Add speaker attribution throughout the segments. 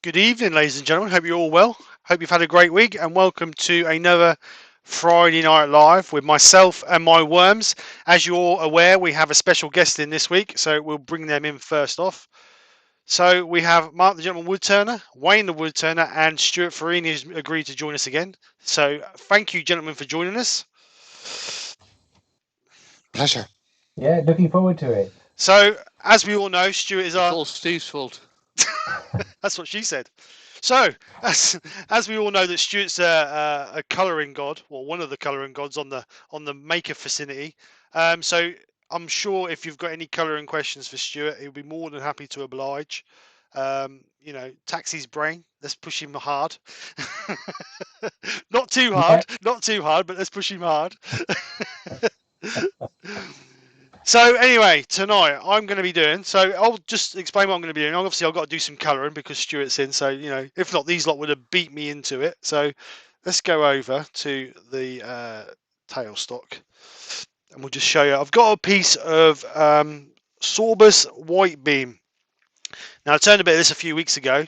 Speaker 1: Good evening, ladies and gentlemen. Hope you're all well. Hope you've had a great week, and welcome to another Friday Night Live with myself and my worms. As you're all aware, we have a special guest in this week, so we'll bring them in first off. So we have Mark the Gentleman Woodturner, Wayne the Woodturner, and Stewart Furini has agreed to join us again. So thank you, gentlemen, for joining us.
Speaker 2: Pleasure.
Speaker 3: Yeah, looking forward to it.
Speaker 1: So, as we all know, Stewart is
Speaker 4: It's all Steve's fault.
Speaker 1: That's what she said. So, as we all know, that Stuart's a colouring god, or one of the colouring gods on the maker vicinity. So I'm sure if you've got any colouring questions for Stuart, he'll be more than happy to oblige. Tax his brain. Let's push him hard. Not too hard, not too hard, but let's push him hard. So anyway, tonight I'm going to be doing. So I'll just explain what I'm going to be doing. Obviously, I've got to do some colouring because Stuart's in. So if not, these lot would have beat me into it. So let's go over to the tailstock, and we'll just show you. I've got a piece of Sorbus white beam. Now I turned a bit of this a few weeks ago,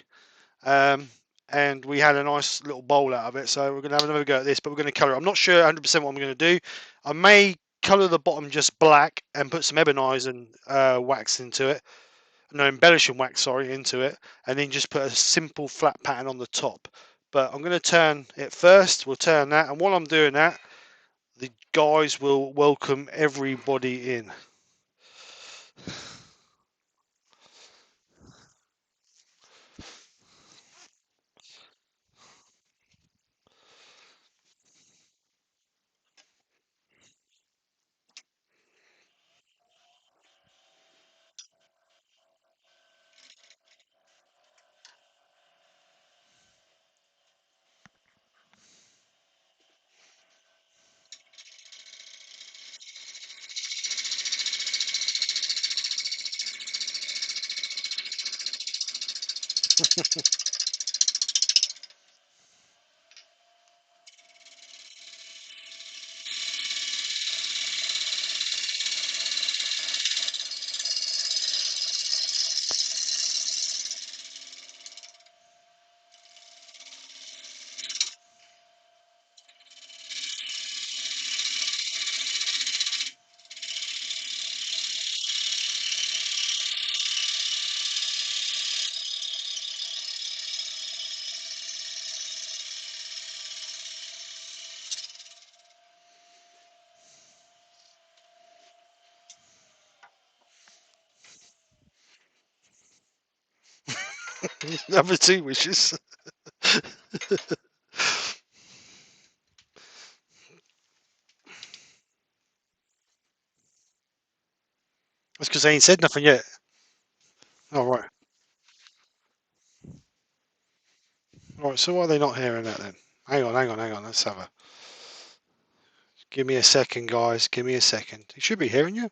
Speaker 1: and we had a nice little bowl out of it. So we're going to have another go at this, but we're going to colour it. I'm not sure 100% what I'm going to do. I may colour the bottom just black and put some ebonizing wax into it. No, embellishing wax, sorry, into it. And then just put a simple flat pattern on the top. But I'm going to turn it first. We'll turn that. And while I'm doing that, the guys will welcome everybody in. Number 2 wishes. That's because they ain't said nothing yet. All right. All right. So why are they not hearing that then? Hang on. Let's have a. Give me a second, guys. Give me a second. He should be hearing you.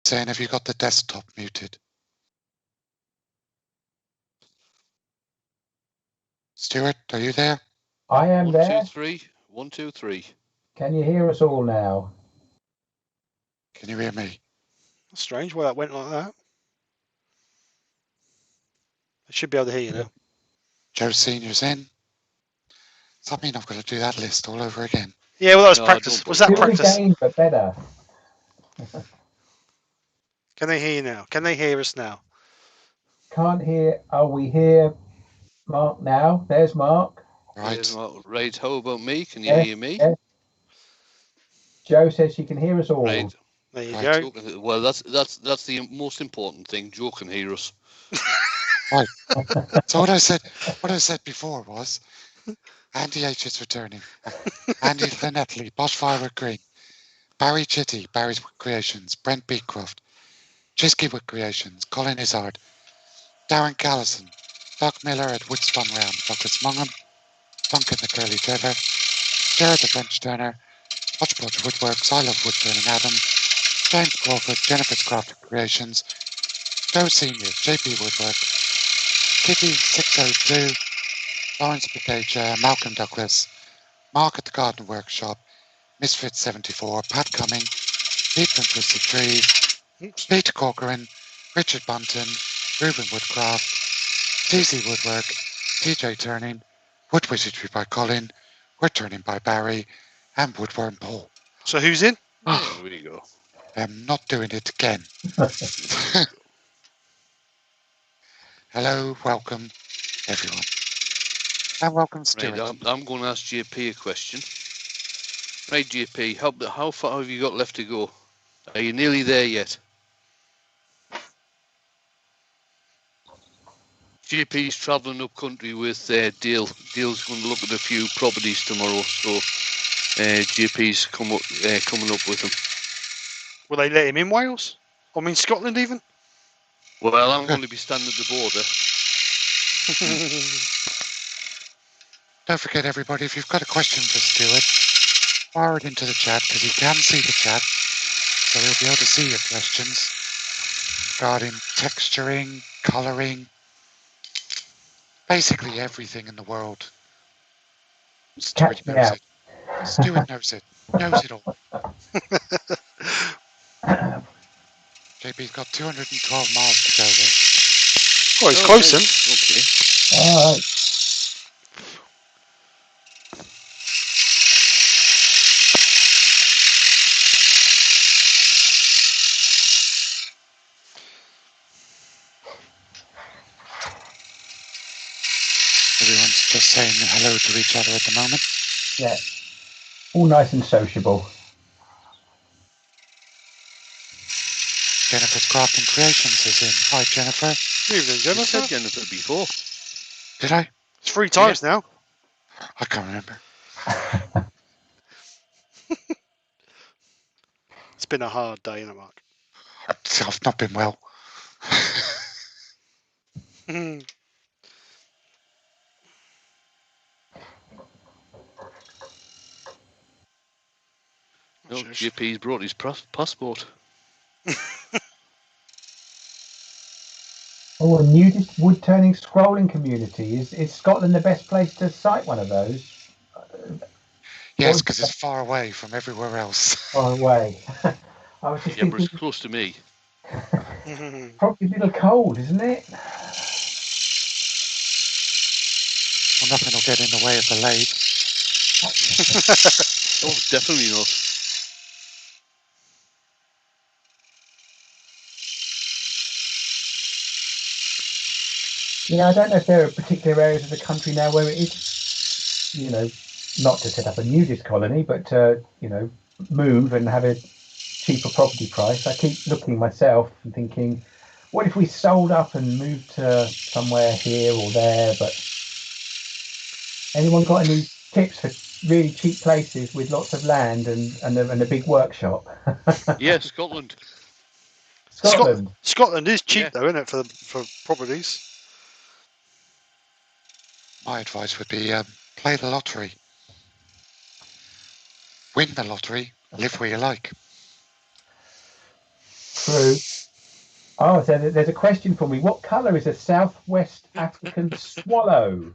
Speaker 2: Saying, have you got the desktop muted? Stewart, are you there?
Speaker 3: I am
Speaker 4: 1,
Speaker 3: there.
Speaker 4: 2, 3. 1, 2, 3.
Speaker 3: Can you hear us all now?
Speaker 2: Can you hear me?
Speaker 1: That's strange why that went like that. I should be able to hear you now.
Speaker 2: Joe Senior's in. Does that mean I've got to do that list all over again?
Speaker 1: Yeah, well, that was
Speaker 4: No,
Speaker 1: practice.
Speaker 4: don't
Speaker 1: Was that
Speaker 3: Still the
Speaker 1: practice?
Speaker 3: game, but better.
Speaker 1: Can they hear you now? Can they hear us now?
Speaker 3: Can't hear. Oh, we hear Mark now. There's Mark.
Speaker 4: Right. Right. How about me? Can you
Speaker 3: Yeah,
Speaker 4: hear me?
Speaker 3: yeah. Joe says she can hear us all.
Speaker 4: Right.
Speaker 1: There you
Speaker 2: Right.
Speaker 1: go.
Speaker 4: Well, that's the most important thing. Joe can hear us.
Speaker 2: Right. So what I said before was Andy H is returning. Andy Linetley, Bosch Firewood Green, Barry Chitty, Barry's Wood Creations, Brent Beecroft, Chisky Wood Creations, Colin Izzard, Darren Callison, Doc Miller at Woodspun Round, Douglas Mongham, Duncan the Curly Trevor, Jared the French Turner, Hodgepodge Woodworks, I Love Woodturning Adam, James Crawford, Jennifer's Craft Creations, Joe Senior, JP Woodwork, Kitty 602, Lawrence Bacage, Malcolm Douglas, Mark at the Garden Workshop, Misfit 74, Pat Cumming, Deep and Twisted Trees, Peter Corcoran, Richard Bunton, Ruben Woodcraft, TC Woodwork, TJ Turning, Wood Wizardry by Colin, Woodturning by Barry, and Woodworm Paul.
Speaker 1: So who's in?
Speaker 4: There we go.
Speaker 2: I'm not doing it again. Hello, welcome, everyone. And welcome, Stewart.
Speaker 4: Right, I'm going to ask JP a question. Right, JP, how far have you got left to go? Are you nearly there yet? JP's travelling up country with Dale. Dale's going to look at a few properties tomorrow, so JP's coming up with him.
Speaker 1: Will they let him in Wales? I mean Scotland even?
Speaker 4: Well, I'm going to be standing at the border.
Speaker 2: Don't forget, everybody, if you've got a question for Stewart, fire it into the chat, because he can see the chat, so he'll be able to see your questions regarding texturing, colouring, basically everything in the world. Stewart knows it. Stewart knows it. Knows it all. JP's got 212 miles to go there.
Speaker 1: Oh, he's close then.
Speaker 4: Okay.
Speaker 3: All right.
Speaker 2: Everyone's just saying hello to each other at the moment.
Speaker 3: Yeah. All nice and sociable.
Speaker 2: Jennifer's Crafting Creations is in. Hi, Jennifer.
Speaker 1: Evening,
Speaker 4: You
Speaker 1: Jennifer.
Speaker 4: said Jennifer before.
Speaker 2: Did I?
Speaker 1: It's 3 times now.
Speaker 2: I can't remember.
Speaker 1: It's been a hard day, isn't it, Mark?
Speaker 2: I've not been well.
Speaker 4: No, JP's brought his passport.
Speaker 3: Oh, a nudist wood-turning scrolling community. Is Scotland the best place to site one of those?
Speaker 2: Yes, because it's far away from everywhere else.
Speaker 3: Far away. I was just
Speaker 4: Yeah, but
Speaker 3: thinking,
Speaker 4: it's close to me.
Speaker 3: probably a little cold, isn't it?
Speaker 2: Well, nothing will get in the way of the lathe.
Speaker 4: Oh, definitely not.
Speaker 3: I don't know if there are particular areas of the country now where it is, not to set up a nudist colony, but to, move and have a cheaper property price. I keep looking myself and thinking, what if we sold up and moved to somewhere here or there? But anyone got any tips for really cheap places with lots of land and a big workshop?
Speaker 4: Yeah, Scotland.
Speaker 3: Scotland.
Speaker 1: Scotland is cheap
Speaker 4: Yeah.
Speaker 1: though, isn't it, for properties?
Speaker 2: My advice would be play the lottery. Win the lottery, live where you like.
Speaker 3: True. Oh, so there's a question for me. What colour is a Southwest African swallow?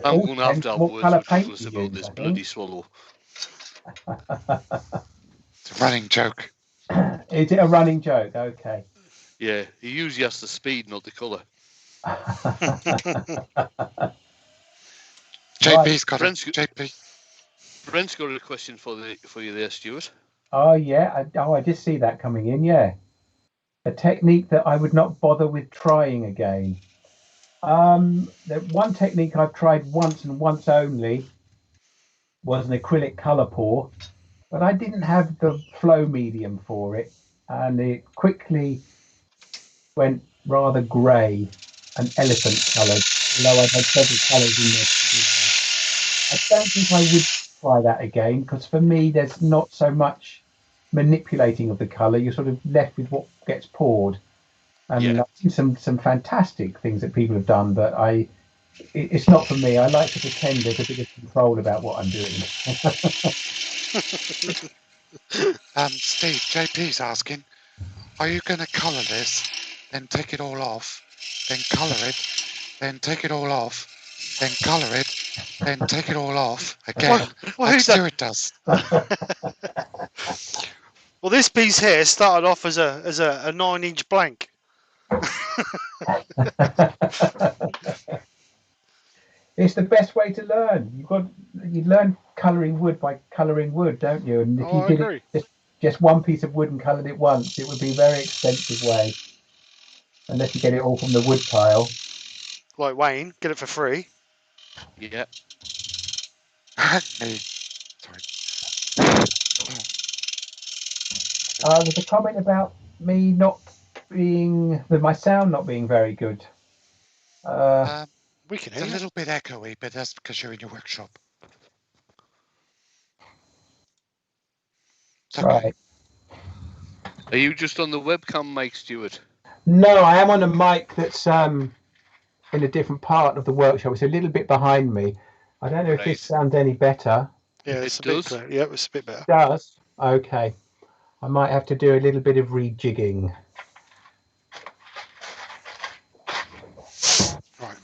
Speaker 4: I'm going to have to have
Speaker 3: what
Speaker 4: words
Speaker 3: colour
Speaker 4: with
Speaker 3: paint
Speaker 4: Douglas
Speaker 3: you
Speaker 4: about
Speaker 3: use,
Speaker 4: this
Speaker 3: I
Speaker 4: bloody
Speaker 3: think.
Speaker 4: swallow.
Speaker 2: It's a running joke.
Speaker 3: Is it a running joke? Okay.
Speaker 4: Yeah, he usually has the speed, not the colour.
Speaker 2: JP's got
Speaker 4: Brent's
Speaker 2: JP.
Speaker 4: Brent's got a question for you there, Stuart.
Speaker 3: Oh yeah. I did see that coming in. Yeah, a technique that I would not bother with trying again. The one technique I've tried once and once only was an acrylic color pour, but I didn't have the flow medium for it, and it quickly went rather grey and elephant coloured. Although I've had several colours in there. I don't think I would try that again, because for me there's not so much manipulating of the colour. You're sort of left with what gets poured. And
Speaker 4: Yeah.
Speaker 3: I've seen some fantastic things that people have done, but it's not for me. I like to pretend there's a bit of control about what I'm doing.
Speaker 2: Steve, JP's asking, are you going to colour this, then take it all off, then colour it, then take it all off, then colour it, then take it all off again,
Speaker 1: Why
Speaker 2: like
Speaker 1: who done-
Speaker 2: Stewart does.
Speaker 1: Well, this piece here started off as a 9-inch blank.
Speaker 3: It's the best way to learn. You learn colouring wood by colouring wood, don't you? And if
Speaker 1: Oh,
Speaker 3: you
Speaker 1: I
Speaker 3: did
Speaker 1: agree.
Speaker 3: it just one piece of wood and coloured it once, it would be a very expensive way. Unless you get it all from the wood pile.
Speaker 1: Like Wayne, get it for free.
Speaker 4: Yeah.
Speaker 2: Me. Sorry.
Speaker 3: There's a comment about me not being, with my sound not being very good.
Speaker 1: We can
Speaker 2: It's
Speaker 1: hear
Speaker 2: a
Speaker 1: you.
Speaker 2: little bit echoey, but that's because you're in your workshop. It's okay.
Speaker 3: Right.
Speaker 4: Are you just on the webcam mic, Stuart?
Speaker 3: No, I am on a mic that's in a different part of the workshop. It's a little bit behind me. I don't know if
Speaker 4: Right.
Speaker 3: this sounds any better.
Speaker 1: Yeah,
Speaker 4: It
Speaker 1: it's a bit
Speaker 4: does.
Speaker 1: clear. Yeah, it's a bit better.
Speaker 3: It does. Okay. I might have to do a little bit of rejigging.
Speaker 1: Right.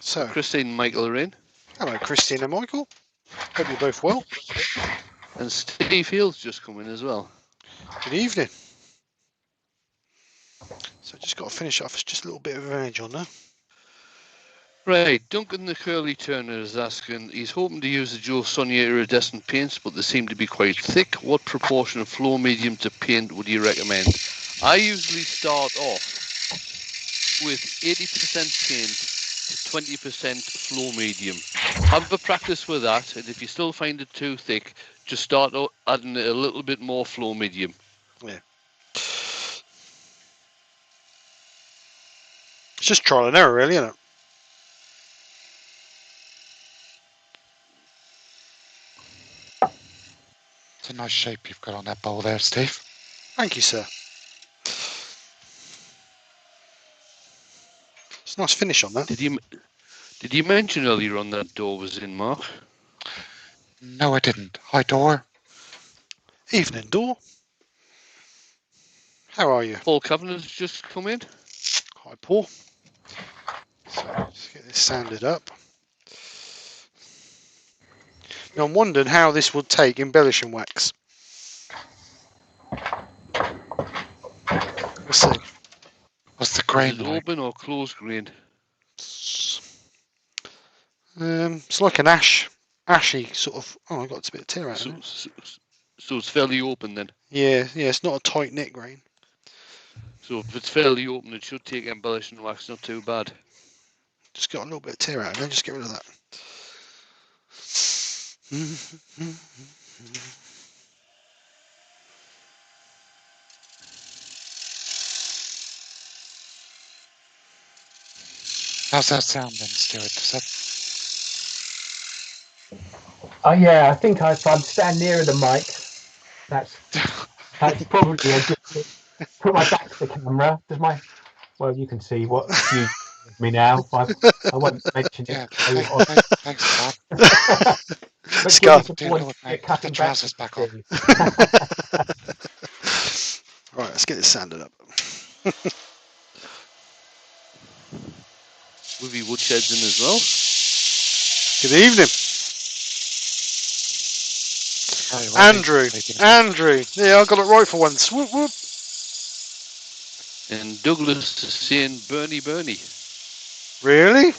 Speaker 1: So,
Speaker 4: Christine and Michael are in.
Speaker 1: hello, Christine and Michael. Hope you're both well.
Speaker 4: And Steve Hill's just come in as well.
Speaker 1: Good evening. So, just got to finish off. It's just a little bit of an edge on there.
Speaker 4: Right, Duncan the Curly Turner is asking, he's hoping to use the Joe Sonia iridescent paints, but they seem to be quite thick. What proportion of floor medium to paint would you recommend? I usually start off with 80% paint to 20% floor medium. Have a practice with that, and if you still find it too thick, just start adding a little bit more floor medium.
Speaker 1: Yeah. It's just trial and error, really, isn't it?
Speaker 2: It's a nice shape you've got on that bowl there, Steve.
Speaker 1: Thank you, sir. It's a nice finish on that.
Speaker 4: Did you mention earlier on that door was in, Mark?
Speaker 2: No, I didn't. Hi, door.
Speaker 1: Evening, door. How are you?
Speaker 4: Paul Cavanagh's just come in.
Speaker 1: Hi, Paul. So, let's get this sanded up. Now, I'm wondering how this would take embellishing wax. We'll see.
Speaker 2: What's the
Speaker 4: Is
Speaker 2: grain
Speaker 4: it
Speaker 2: like?
Speaker 4: open or closed grain?
Speaker 1: It's like an ashy sort of. Oh, I got a bit of tear out of it.
Speaker 4: So it's fairly open then.
Speaker 1: Yeah, it's not a tight knit grain.
Speaker 4: So if it's fairly open, it should take embellishing wax, not too bad.
Speaker 1: Just got a little bit of tear out of it. Just get rid of that.
Speaker 2: How's that sound then, Stuart? Does that...
Speaker 3: Yeah, I think if I stand nearer the mic, that's probably a good thing. Put my back to the camera. Well, you can see what you with me now. I won't mention it.
Speaker 2: Yeah, thanks for that.
Speaker 3: But
Speaker 1: Scarf.
Speaker 3: George
Speaker 2: Dear
Speaker 3: wanted
Speaker 2: Lord,
Speaker 3: to
Speaker 2: mate,
Speaker 3: cut
Speaker 2: put the
Speaker 3: them back
Speaker 2: trousers
Speaker 3: to
Speaker 2: back on.
Speaker 3: see.
Speaker 1: Right, let's get this sanded up.
Speaker 4: With your woodsheds in as well.
Speaker 1: Good evening,
Speaker 2: Sorry, Wendy.
Speaker 1: Andrew.
Speaker 2: Taking it.
Speaker 1: Andrew. Yeah, I got it right for once. Whoop, whoop.
Speaker 4: And Douglas is saying Bernie.
Speaker 1: Really?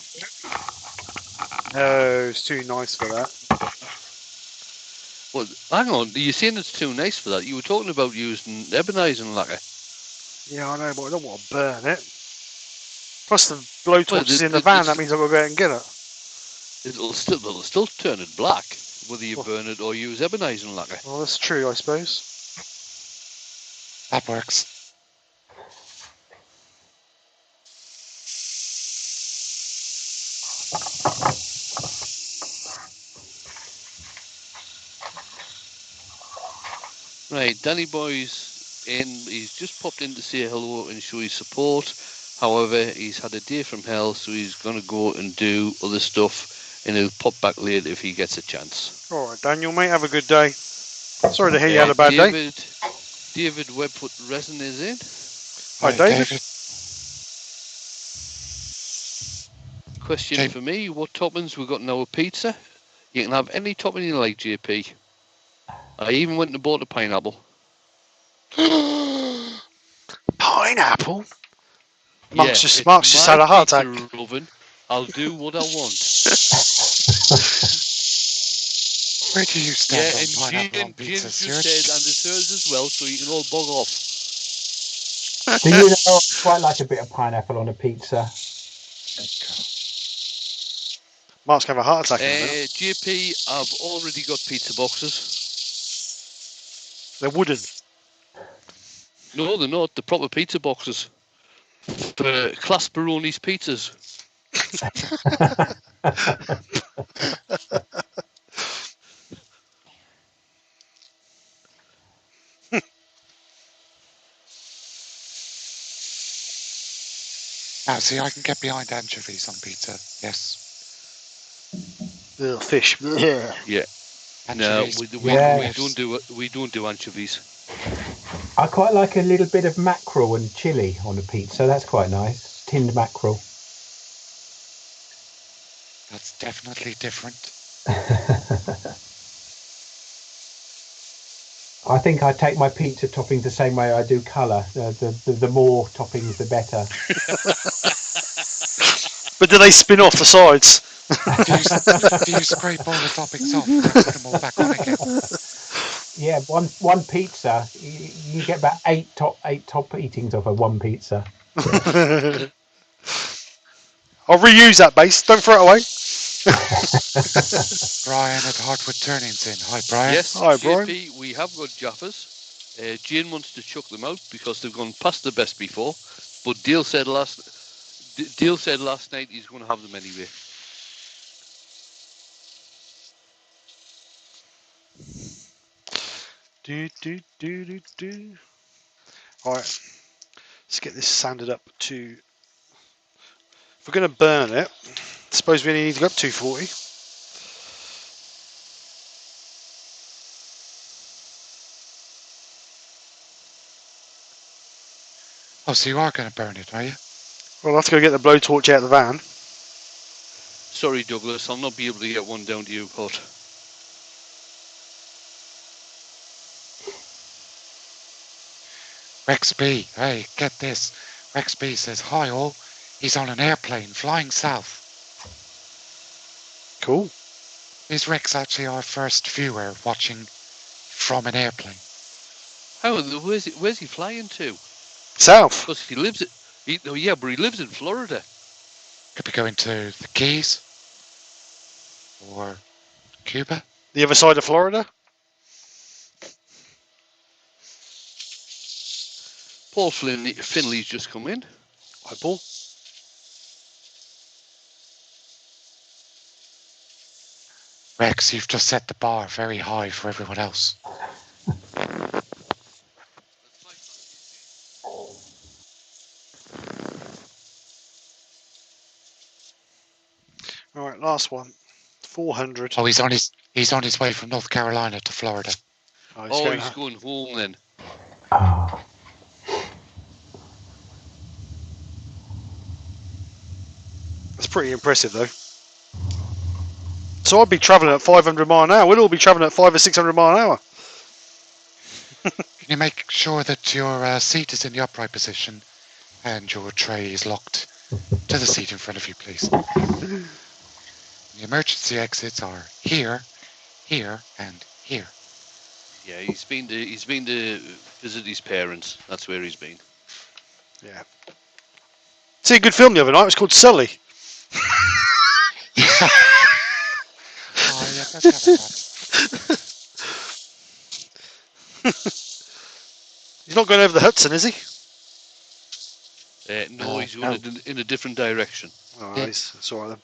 Speaker 1: No, it's too nice for that.
Speaker 4: Well, hang on, you're saying it's too nice for that? You were talking about using ebonizing lacquer.
Speaker 1: Yeah, I know, but I don't want to burn it. Plus, the blowtorch is in the
Speaker 4: it-
Speaker 1: van.
Speaker 4: it's-
Speaker 1: That means I've got to go out and get it.
Speaker 4: It'll still turn it black, whether you
Speaker 1: Oh.
Speaker 4: burn it or use ebonizing lacquer.
Speaker 1: Well, that's true, I suppose.
Speaker 2: That works.
Speaker 4: Right, Danny Boy's in. He's just popped in to say hello and show his support. However, he's had a day from hell, so he's going to go and do other stuff, and he'll pop back later if he gets a chance.
Speaker 1: All right, Daniel, mate, have a good day. Sorry to hear you had a bad day.
Speaker 4: David Webfoot Resin is in.
Speaker 1: Hi, David.
Speaker 4: Question
Speaker 2: Jay-
Speaker 4: for me: what toppings we got in our pizza? You can have any topping you like, JP. I even went and bought a pineapple.
Speaker 1: Pineapple.
Speaker 4: Yeah,
Speaker 1: Mark's just had a heart attack.
Speaker 4: pizza oven. I'll do what I want.
Speaker 2: Where do you stand
Speaker 4: Yeah,
Speaker 2: on
Speaker 4: and
Speaker 2: pineapple on
Speaker 4: Jane
Speaker 2: pizza,
Speaker 4: just
Speaker 2: Stuart?
Speaker 4: said, and it's hers as well, so you can all bog off.
Speaker 3: Do you know, I quite like a bit of pineapple on a pizza.
Speaker 1: Mark's going to have a heart attack in a minute.
Speaker 4: JP, I've already got pizza boxes.
Speaker 1: They're wooden.
Speaker 4: No, they're not. The proper pizza boxes for Class Baroni's pizzas.
Speaker 2: Now, see, I can get behind anchovies on pizza. Yes.
Speaker 1: Ugh, fish. Ugh.
Speaker 4: Yeah.
Speaker 2: Anchovies.
Speaker 4: No, we don't do anchovies.
Speaker 3: I quite like a little bit of mackerel and chili on a pizza. That's quite nice. Tinned mackerel.
Speaker 2: That's definitely different.
Speaker 3: I think I take my pizza toppings the same way I do colour. The more toppings, the better.
Speaker 1: But do they spin off the sides?
Speaker 2: Do you scrape all the toppings off and then put them all back on again?
Speaker 3: Yeah, one pizza, you get about eight top eatings off of one pizza.
Speaker 1: I'll reuse that base. Don't throw it away.
Speaker 2: Brian at Woodturning's in. Hi, Brian.
Speaker 4: Yes,
Speaker 1: Hi, Brian.
Speaker 4: JP, we have got Jaffas. Jane wants to chuck them out because they've gone past the best before. But Dale said last night he's going to have them anyway.
Speaker 1: All right. Let's get this sanded up to. If we're going to burn it, I suppose we only need to go up 240.
Speaker 2: Oh, so you are going to burn it, are you?
Speaker 1: Well, I'll have to go get the blowtorch out of the van.
Speaker 4: Sorry, Douglas, I'll not be able to get one down to you, pot.
Speaker 2: Rex B. Hey, get this. Rex B says, hi all. He's on an airplane flying south.
Speaker 1: Cool.
Speaker 2: Is Rex actually our first viewer watching from an airplane?
Speaker 4: How? Where's he flying to?
Speaker 1: South.
Speaker 4: Because he lives but he lives in Florida.
Speaker 2: Could be going to the Keys or Cuba.
Speaker 1: The other side of Florida.
Speaker 4: Paul Finley's just come in.
Speaker 1: Hi, Paul.
Speaker 2: Rex, you've just set the bar very high for everyone else.
Speaker 1: All right, last one. 400.
Speaker 2: Oh, he's on his way from North Carolina to Florida.
Speaker 1: Oh,
Speaker 4: He's going home then.
Speaker 3: Oh.
Speaker 1: That's pretty impressive, though. So I'd be travelling at 500 mile an hour. We'd all be travelling at 500 or 600 mile an hour.
Speaker 2: Can you make sure that your seat is in the upright position and your tray is locked to the seat in front of you, please? The emergency exits are here, here, and here.
Speaker 4: Yeah, he's been to visit his parents. That's where he's been.
Speaker 1: Yeah. See a good film the other night. It was called Sully.
Speaker 2: Oh, yeah, that's kind of bad.
Speaker 1: He's not going over the Hudson, is he?
Speaker 4: No, he's going in a different direction.
Speaker 1: Oh,
Speaker 2: Yeah.
Speaker 1: That's all right then.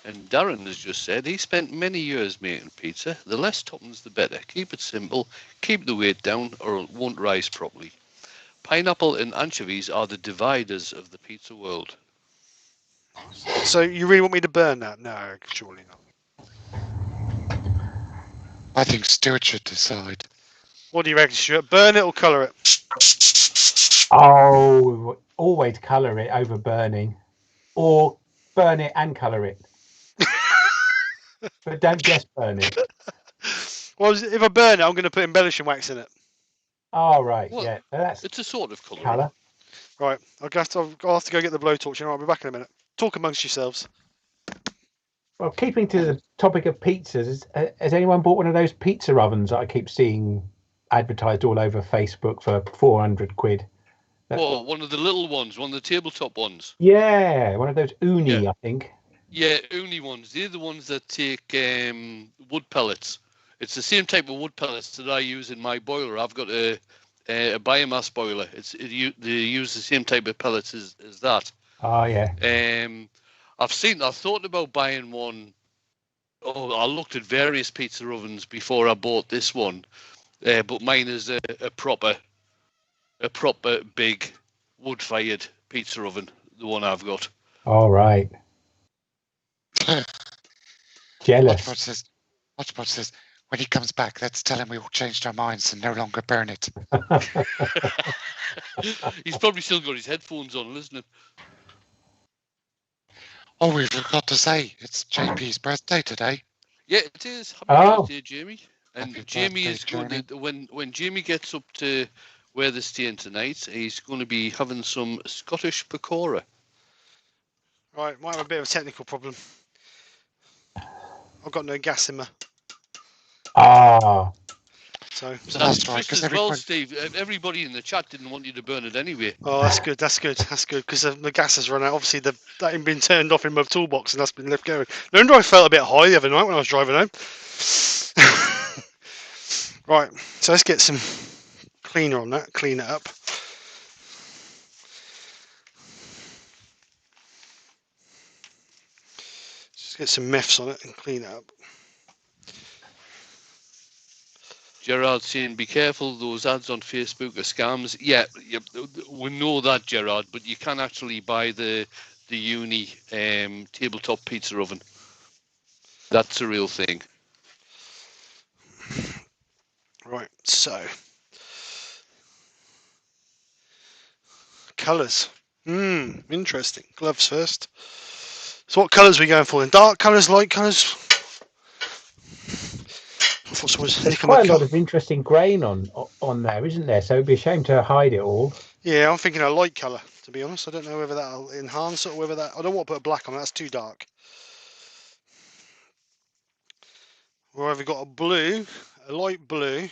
Speaker 4: And Darren has just said he spent many years making pizza. The less toppings, the better. Keep it simple, keep the weight down, or it won't rise properly. Pineapple and anchovies are the dividers of the pizza world.
Speaker 1: So you really want me to burn that? No, surely not.
Speaker 2: I think Stuart should decide.
Speaker 1: What do you reckon, Stuart? Burn it or colour it?
Speaker 3: Oh, always colour it over burning, or burn it and colour it, but don't just burn it.
Speaker 1: Well, if I burn it, I'm going to put embellishing wax in it.
Speaker 3: Oh, right,
Speaker 4: Well,
Speaker 3: yeah, that's
Speaker 4: It's a sort of colour.
Speaker 3: colour.
Speaker 1: Right, I'll have to go get the blowtorch. I'll be back in a minute. Talk amongst yourselves.
Speaker 3: Well, keeping to the topic of pizzas, has anyone bought one of those pizza ovens that I keep seeing advertised all over Facebook for 400 quid?
Speaker 4: Oh, one of the little ones, one of the tabletop ones.
Speaker 3: Yeah, one of those uni,
Speaker 4: Yeah.
Speaker 3: I think.
Speaker 4: Yeah, only ones. They're the ones that take wood pellets. It's the same type of wood pellets that I use in my boiler. I've got a biomass boiler. They use the same type of pellets as that.
Speaker 3: Oh, yeah.
Speaker 4: I thought about buying one. Oh, I looked at various pizza ovens before I bought this one, but mine is a proper big wood-fired pizza oven. The one I've got.
Speaker 3: All right. Jealous.
Speaker 2: Watchbot says, when he comes back, let's tell him we all changed our minds and no longer burn it.
Speaker 4: He's probably still got his headphones on, listening.
Speaker 2: Oh, we forgot to say, it's JP's birthday today.
Speaker 4: Yeah, it is. Happy
Speaker 3: Oh.
Speaker 4: birthday, Jamie. And
Speaker 2: Happy
Speaker 4: Jamie
Speaker 2: birthday,
Speaker 4: is going
Speaker 2: Jamie.
Speaker 4: to, when Jamie gets up to where they're staying tonight, he's going to be having some Scottish pakora.
Speaker 1: Right, might have a bit of a technical problem. I've got no gas in my.
Speaker 3: Ah,
Speaker 1: So.
Speaker 2: That's right,
Speaker 4: just
Speaker 2: 'cause
Speaker 4: as well,
Speaker 2: everybody-
Speaker 4: Steve. Everybody in the chat didn't want you to burn it anyway.
Speaker 1: Oh, that's good. That's good. That's good because the gas has run out. Obviously, that ain't been turned off in my toolbox, and that's been left going. No wonder I felt a bit high the other night when I was driving home. Right, so let's get some cleaner on that. Clean it up. Just get some meths on it and clean it up.
Speaker 4: Gerard saying, "Be careful, those ads on Facebook are scams." Yeah, we know that, Gerard. But you can actually buy the Uni tabletop pizza oven. That's a real thing.
Speaker 1: Right, so colours. Interesting. Gloves first. So what colours are we going for? In dark colours, light colours? I thought someone was
Speaker 3: there's
Speaker 1: nicking my
Speaker 3: quite a lot
Speaker 1: colour.
Speaker 3: of interesting grain on there, isn't there? So it'd be a shame to hide it all.
Speaker 1: Yeah, I'm thinking a light colour, to be honest. I don't know whether that'll enhance it or whether that. I don't want to put a black on it, that's too dark. We've either got a blue, a light blue.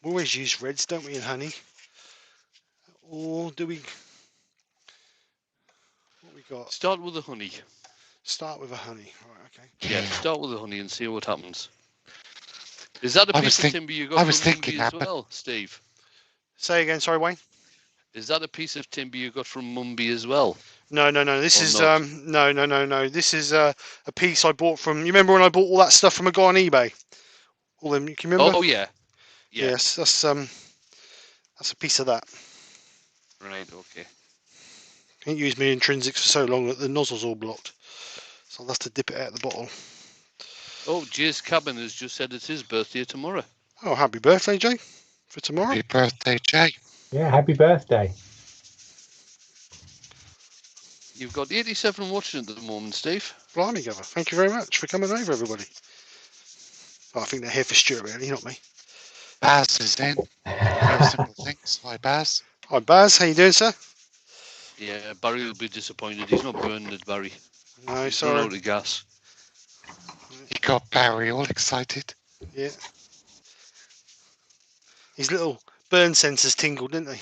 Speaker 1: We always use reds, don't we, in honey? Or do we. What we got?
Speaker 4: Start with the honey.
Speaker 1: Start with a honey. Right, okay.
Speaker 4: Yeah, start with the honey and see what happens. Is that a
Speaker 2: I
Speaker 4: piece
Speaker 2: was
Speaker 4: of timber you got
Speaker 2: I was
Speaker 4: from
Speaker 2: thinking
Speaker 4: Mumby as
Speaker 2: that, but-
Speaker 4: well, Steve?
Speaker 1: Say again, sorry, Wayne.
Speaker 4: Is that a piece of timber you got from Mumby as well?
Speaker 1: No. This
Speaker 4: Or
Speaker 1: is
Speaker 4: not?
Speaker 1: no. This is a piece I bought from. You remember when I bought all that stuff from a guy on eBay? All them. Can you remember?
Speaker 4: Oh yeah. Yeah.
Speaker 1: Yes, that's a piece of that.
Speaker 4: Right. Okay.
Speaker 1: I ain't used my intrinsics for so long that the nozzle's all blocked, so I'll have to dip it out of the bottle.
Speaker 4: Oh, Jay's Cabin has just said it's his birthday tomorrow.
Speaker 1: Oh, happy birthday, Jay, for tomorrow.
Speaker 2: Happy birthday, Jay.
Speaker 3: Yeah, happy birthday.
Speaker 4: You've got 87 watching at the moment, Steve.
Speaker 1: Blimey, Governor. Thank you very much for coming over, everybody. Oh, I think they're here for Stuart, really, not me.
Speaker 2: Baz is in. Real simple things. Hi, Baz.
Speaker 1: Hi, Baz. How you doing, sir?
Speaker 4: Yeah, Barry will be disappointed. He's not burning it, Barry.
Speaker 1: No,
Speaker 4: He's run
Speaker 1: sorry.
Speaker 4: out of gas.
Speaker 2: He got Barry all excited.
Speaker 1: Yeah. His little burn sensors tingled, didn't they?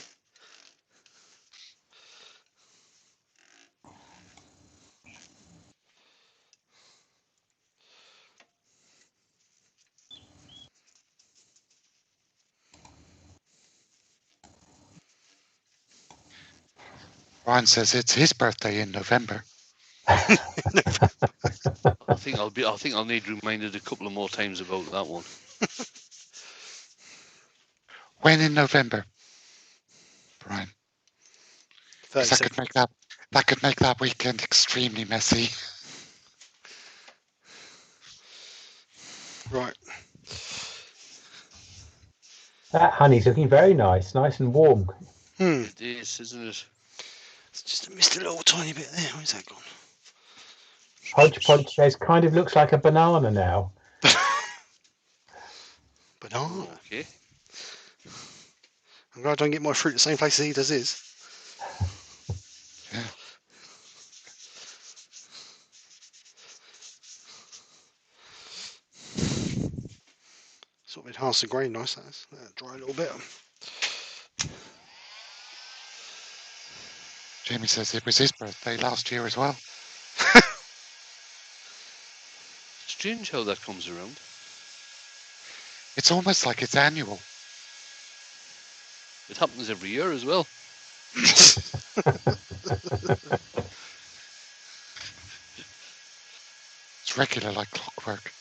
Speaker 2: Ryan says it's his birthday in November.
Speaker 4: I think I'll need reminded a couple of more times about that one.
Speaker 2: When in November, Brian? 'Cause that
Speaker 1: 36.
Speaker 2: could make that weekend extremely messy.
Speaker 1: Right.
Speaker 3: That honey's looking very nice and warm.
Speaker 4: It is, isn't it?
Speaker 1: It's just missed a little tiny bit there. Where's that gone?
Speaker 3: Hodgepodge says kind of looks like a banana now.
Speaker 1: Banana.
Speaker 4: Okay.
Speaker 1: I'm glad I don't get my fruit the same place as he does his.
Speaker 2: Yeah.
Speaker 1: Sort of enhance the grain nice. That's dry a little bit.
Speaker 2: Jamie says it was his birthday last year as well.
Speaker 4: Strange how that comes around.
Speaker 2: It's almost like it's annual.
Speaker 4: It happens every year as well.
Speaker 2: It's regular like clockwork.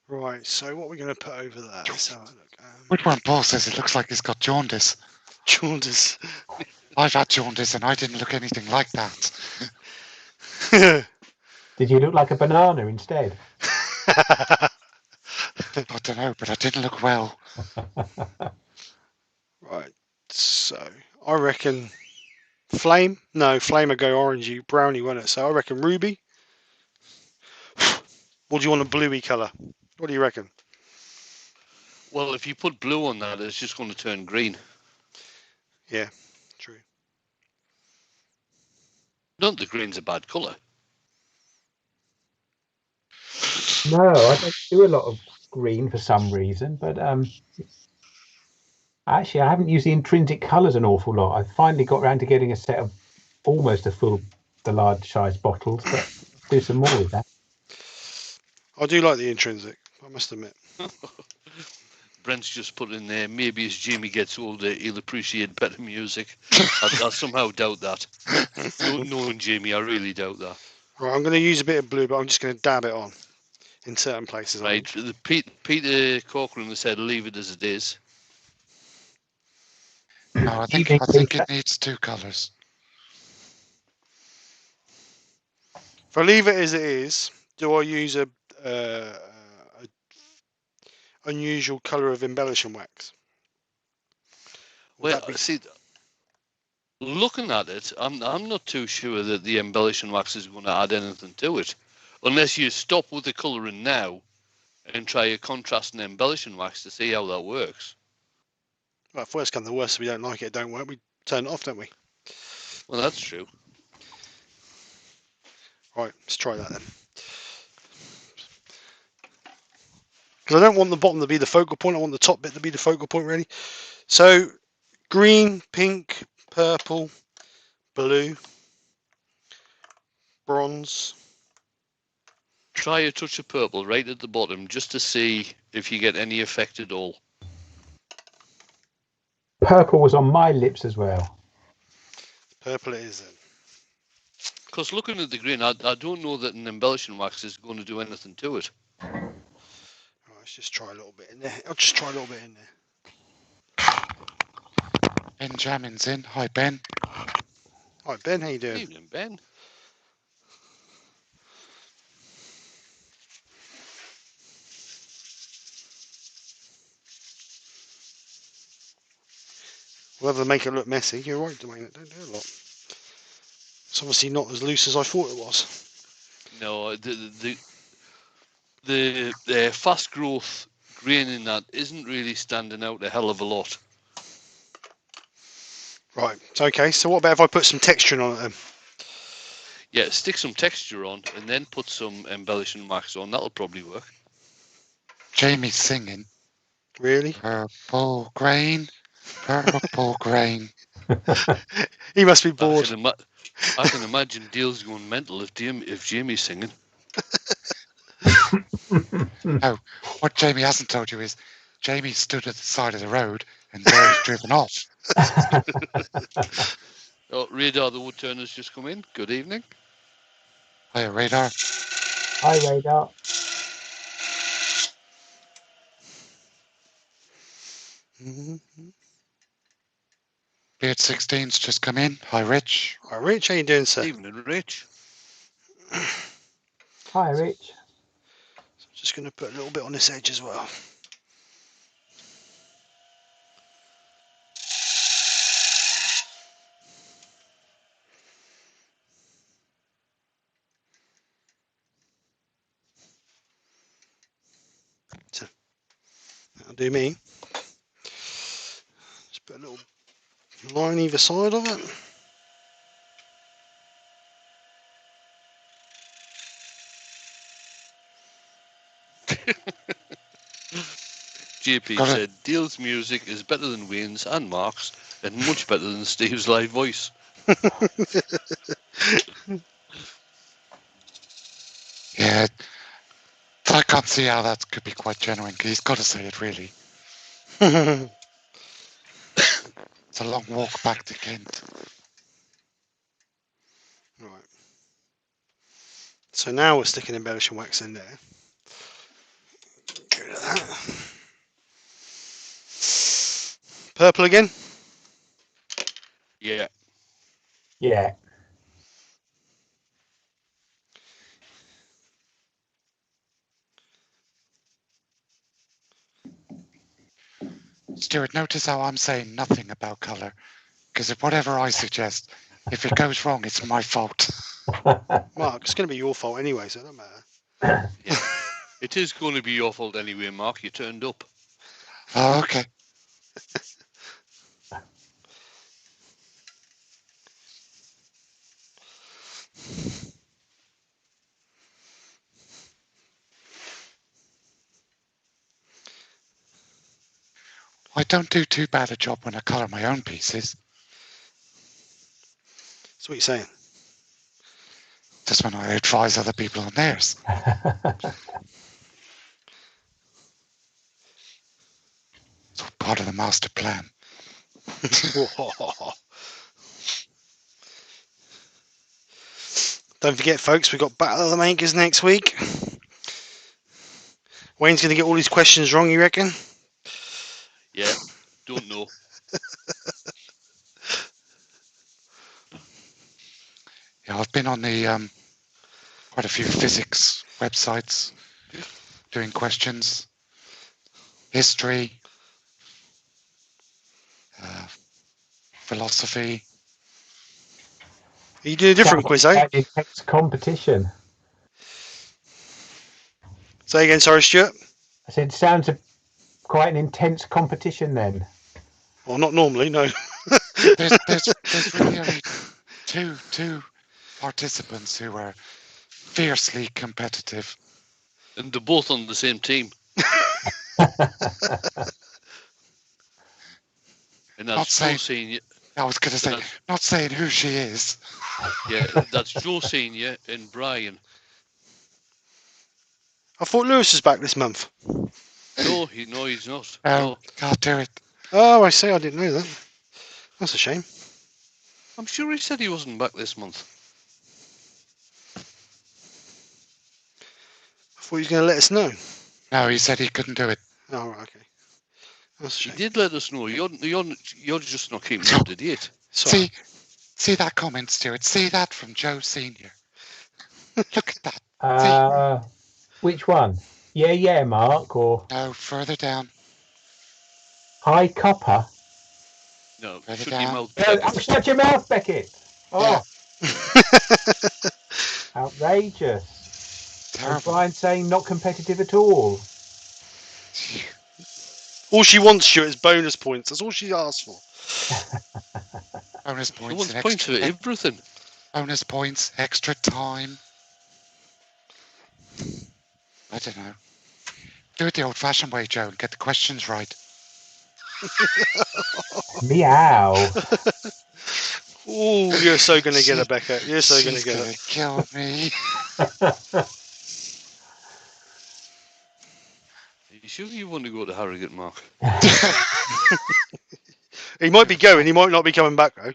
Speaker 1: Right, so what are we going to put over that? Let's have a look.
Speaker 2: Woodworm Paul says it looks like he's got jaundice.
Speaker 1: Jaundice.
Speaker 2: I've had jaundice and I didn't look anything like that.
Speaker 3: Did you look like a banana instead?
Speaker 2: I don't know, but I didn't look well.
Speaker 1: Right, so I reckon flame. No, flame would go orangey, browny, won't it? So I reckon ruby. Or do you want a bluey colour? What do you reckon?
Speaker 4: Well, if you put blue on that, it's just going to turn green.
Speaker 1: Yeah, true.
Speaker 4: Not that green's a bad colour.
Speaker 3: No, I don't do a lot of green for some reason, but actually I haven't used the intrinsic colours an awful lot. I finally got around to getting a set of almost a full, the large size bottles, but do some more with that.
Speaker 1: I do like the intrinsic, I must admit.
Speaker 4: Brent's just put in there, maybe as Jamie gets older, he'll appreciate better music. I somehow doubt that. Knowing Jamie, I really doubt that.
Speaker 1: Right, I'm going to use a bit of blue, but I'm just going to dab it on in certain places.
Speaker 4: Right, Peter Corcoran said leave it as it is.
Speaker 2: No, I think it needs two colours.
Speaker 1: If I leave it as it is, do I use a unusual colour of embellishing wax?
Speaker 4: Well, see, looking at it, I'm not too sure that the embellishing wax is going to add anything to it, unless you stop with the colouring now and try a contrast and embellishing wax to see how that works.
Speaker 1: Well, if worst comes to worst, if we don't like it don't work, we turn it off, don't we?
Speaker 4: Well, that's true.
Speaker 1: Right, let's try that then. Because I don't want the bottom to be the focal point, I want the top bit to be the focal point, really. So, green, pink, purple, blue, bronze.
Speaker 4: Try a touch of purple right at the bottom just to see if you get any effect at all.
Speaker 3: Purple was on my lips as well.
Speaker 1: Purple it is then.
Speaker 4: Because looking at the green, I don't know that an embellishing wax is going to do anything to it.
Speaker 1: Right, let's just try a little bit in there. I'll just try a little bit in there.
Speaker 2: Benjamin's in. Hi, Ben.
Speaker 1: Hi, Ben, how you doing?
Speaker 4: Evening, Ben.
Speaker 1: We'll have to make it look messy. You're right, Dwayne. Don't do a lot. It's obviously not as loose as I thought it was.
Speaker 4: No, the fast growth grain in that isn't really standing out a hell of a lot.
Speaker 1: Right, okay, so what about if I put some texturing on it then?
Speaker 4: Yeah, stick some texture on and then put some embellishing wax on. That'll probably work.
Speaker 2: Jamie's singing.
Speaker 1: Really?
Speaker 2: Purple grain, purple grain.
Speaker 1: He must be bored.
Speaker 4: I can imagine Dale's going mental if Jamie's singing.
Speaker 2: No, what Jamie hasn't told you is Jamie stood at the side of the road and Barry's driven off.
Speaker 4: Oh, Radar, the Woodturner's just come in. Good evening.
Speaker 2: Hiya, Radar.
Speaker 3: Hi, Radar.
Speaker 2: Beard 16's just come in. Hi, Rich.
Speaker 1: Hi, Rich, how you doing, sir?
Speaker 4: Evening, Rich.
Speaker 3: Hi, Rich.
Speaker 1: So I'm just going to put a little bit on this edge as well. So that'll do me. Just put a little line either side of it.
Speaker 4: JP
Speaker 2: Got it.
Speaker 4: said Dale's music is better than Wayne's and Mark's, and much better than Steve's live voice.
Speaker 2: Yeah. I can't see how that could be quite genuine. He's got to say it, really. It's a long walk back to Kent.
Speaker 1: Right. So now we're sticking embellishing wax in there. Get rid of that. Purple again.
Speaker 4: Yeah.
Speaker 3: Yeah.
Speaker 2: Stuart, notice how I'm saying nothing about colour. Because if whatever I suggest, if it goes wrong, it's my fault.
Speaker 1: Mark, it's going to be your fault anyway, so it don't matter.
Speaker 4: Yeah. It is going to be your fault anyway, Mark. You turned up.
Speaker 2: Oh, okay. I don't do too bad a job when I colour my own pieces.
Speaker 1: That's what you're saying.
Speaker 2: Just when I advise other people on theirs. It's all part of the master plan.
Speaker 1: Don't forget, folks, we've got Battle of the Makers next week. Wayne's going to get all his questions wrong, you reckon?
Speaker 4: Yeah. Don't know.
Speaker 2: Yeah, I've been on the quite a few physics websites doing questions, history, philosophy.
Speaker 1: Are you doing a different quiz, eh?
Speaker 3: Intense competition.
Speaker 1: Say again, sorry, Stuart.
Speaker 3: I said, sounds quite an intense competition then.
Speaker 1: Well, not normally, no.
Speaker 2: There's really only two participants who are fiercely competitive.
Speaker 4: And they're both on the same team. And
Speaker 2: Not
Speaker 4: that's
Speaker 2: saying-
Speaker 4: Joe Senior.
Speaker 2: I was going to say,
Speaker 4: That's-
Speaker 2: not saying who she is.
Speaker 4: Yeah, that's Joe Senior and Brian.
Speaker 1: I thought Lewis was back this month.
Speaker 4: No, he's not.
Speaker 2: No,
Speaker 4: No.
Speaker 2: can't do it.
Speaker 1: Oh, I see, I didn't know that. That's a shame.
Speaker 4: I'm sure he said he wasn't back this month.
Speaker 1: I thought he was going to let us know.
Speaker 2: No, he said he couldn't do it.
Speaker 1: Oh, right, okay. That's a
Speaker 4: He
Speaker 1: shame.
Speaker 4: did let us know. You're just not keeping up to date.
Speaker 1: Sorry.
Speaker 2: See that comment, Stuart? See that from Joe Senior? Look at that.
Speaker 3: Which one? Yeah, Mark, or
Speaker 2: No, further down.
Speaker 3: High Copper?
Speaker 4: No,
Speaker 2: Further
Speaker 4: shut
Speaker 2: down.
Speaker 4: your mouth.
Speaker 3: Oh,
Speaker 4: Beckett.
Speaker 3: shut your mouth, Beckett. Oh,
Speaker 2: Yeah.
Speaker 3: outrageous. And
Speaker 2: Terrible.
Speaker 3: Brian saying not competitive at all.
Speaker 1: All she wants, Stuart, is bonus points. That's all she asked for.
Speaker 2: Bonus
Speaker 4: She
Speaker 2: points.
Speaker 4: wants
Speaker 2: and
Speaker 4: points for
Speaker 2: extra,
Speaker 4: everything.
Speaker 2: bonus points, extra time. I don't know. Do it the old-fashioned way, Joe, and get the questions right.
Speaker 3: Meow.
Speaker 1: Oh, you're so going to get her, Becca. You're so going to
Speaker 2: She's
Speaker 1: get
Speaker 2: gonna
Speaker 1: her.
Speaker 2: kill me.
Speaker 4: Are you sure you want to go to Harrogate, Mark?
Speaker 1: He might be going, he might not be coming back, though.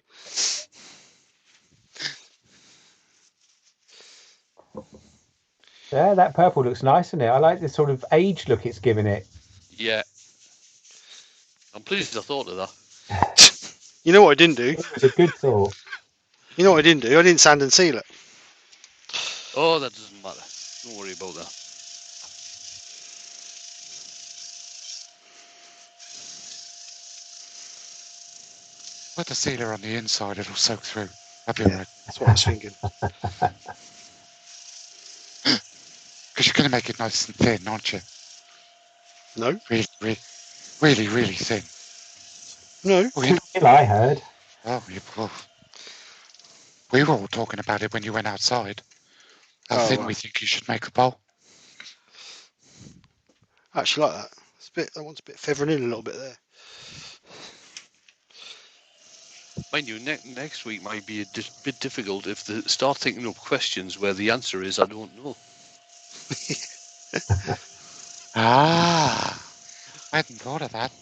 Speaker 3: Yeah, that purple looks nice, isn't it? I like the sort of age look it's giving it.
Speaker 4: Yeah. I'm pleased I thought of that.
Speaker 1: You know what I didn't do?
Speaker 3: It was a good thought.
Speaker 1: You know what I didn't do? I didn't sand and seal it.
Speaker 4: Oh, that doesn't matter. Don't worry about that.
Speaker 2: Put the sealer on the inside, it'll soak through. That'd be
Speaker 1: Yeah.
Speaker 2: alright.
Speaker 1: That's what I was thinking.
Speaker 2: Because you're going to make it nice and thin, aren't you?
Speaker 1: No.
Speaker 2: Really thin.
Speaker 1: No.
Speaker 3: I heard.
Speaker 2: Well, we were all talking about it when you went outside. How
Speaker 1: Oh,
Speaker 2: thin
Speaker 1: right.
Speaker 2: we think you should make the bowl.
Speaker 1: I actually like that. It's a bit. That one's a bit feathering in a little bit there.
Speaker 4: Mind you, next week might be a bit difficult if they start thinking up questions where the answer is, I don't know.
Speaker 2: Ah, I hadn't thought of that.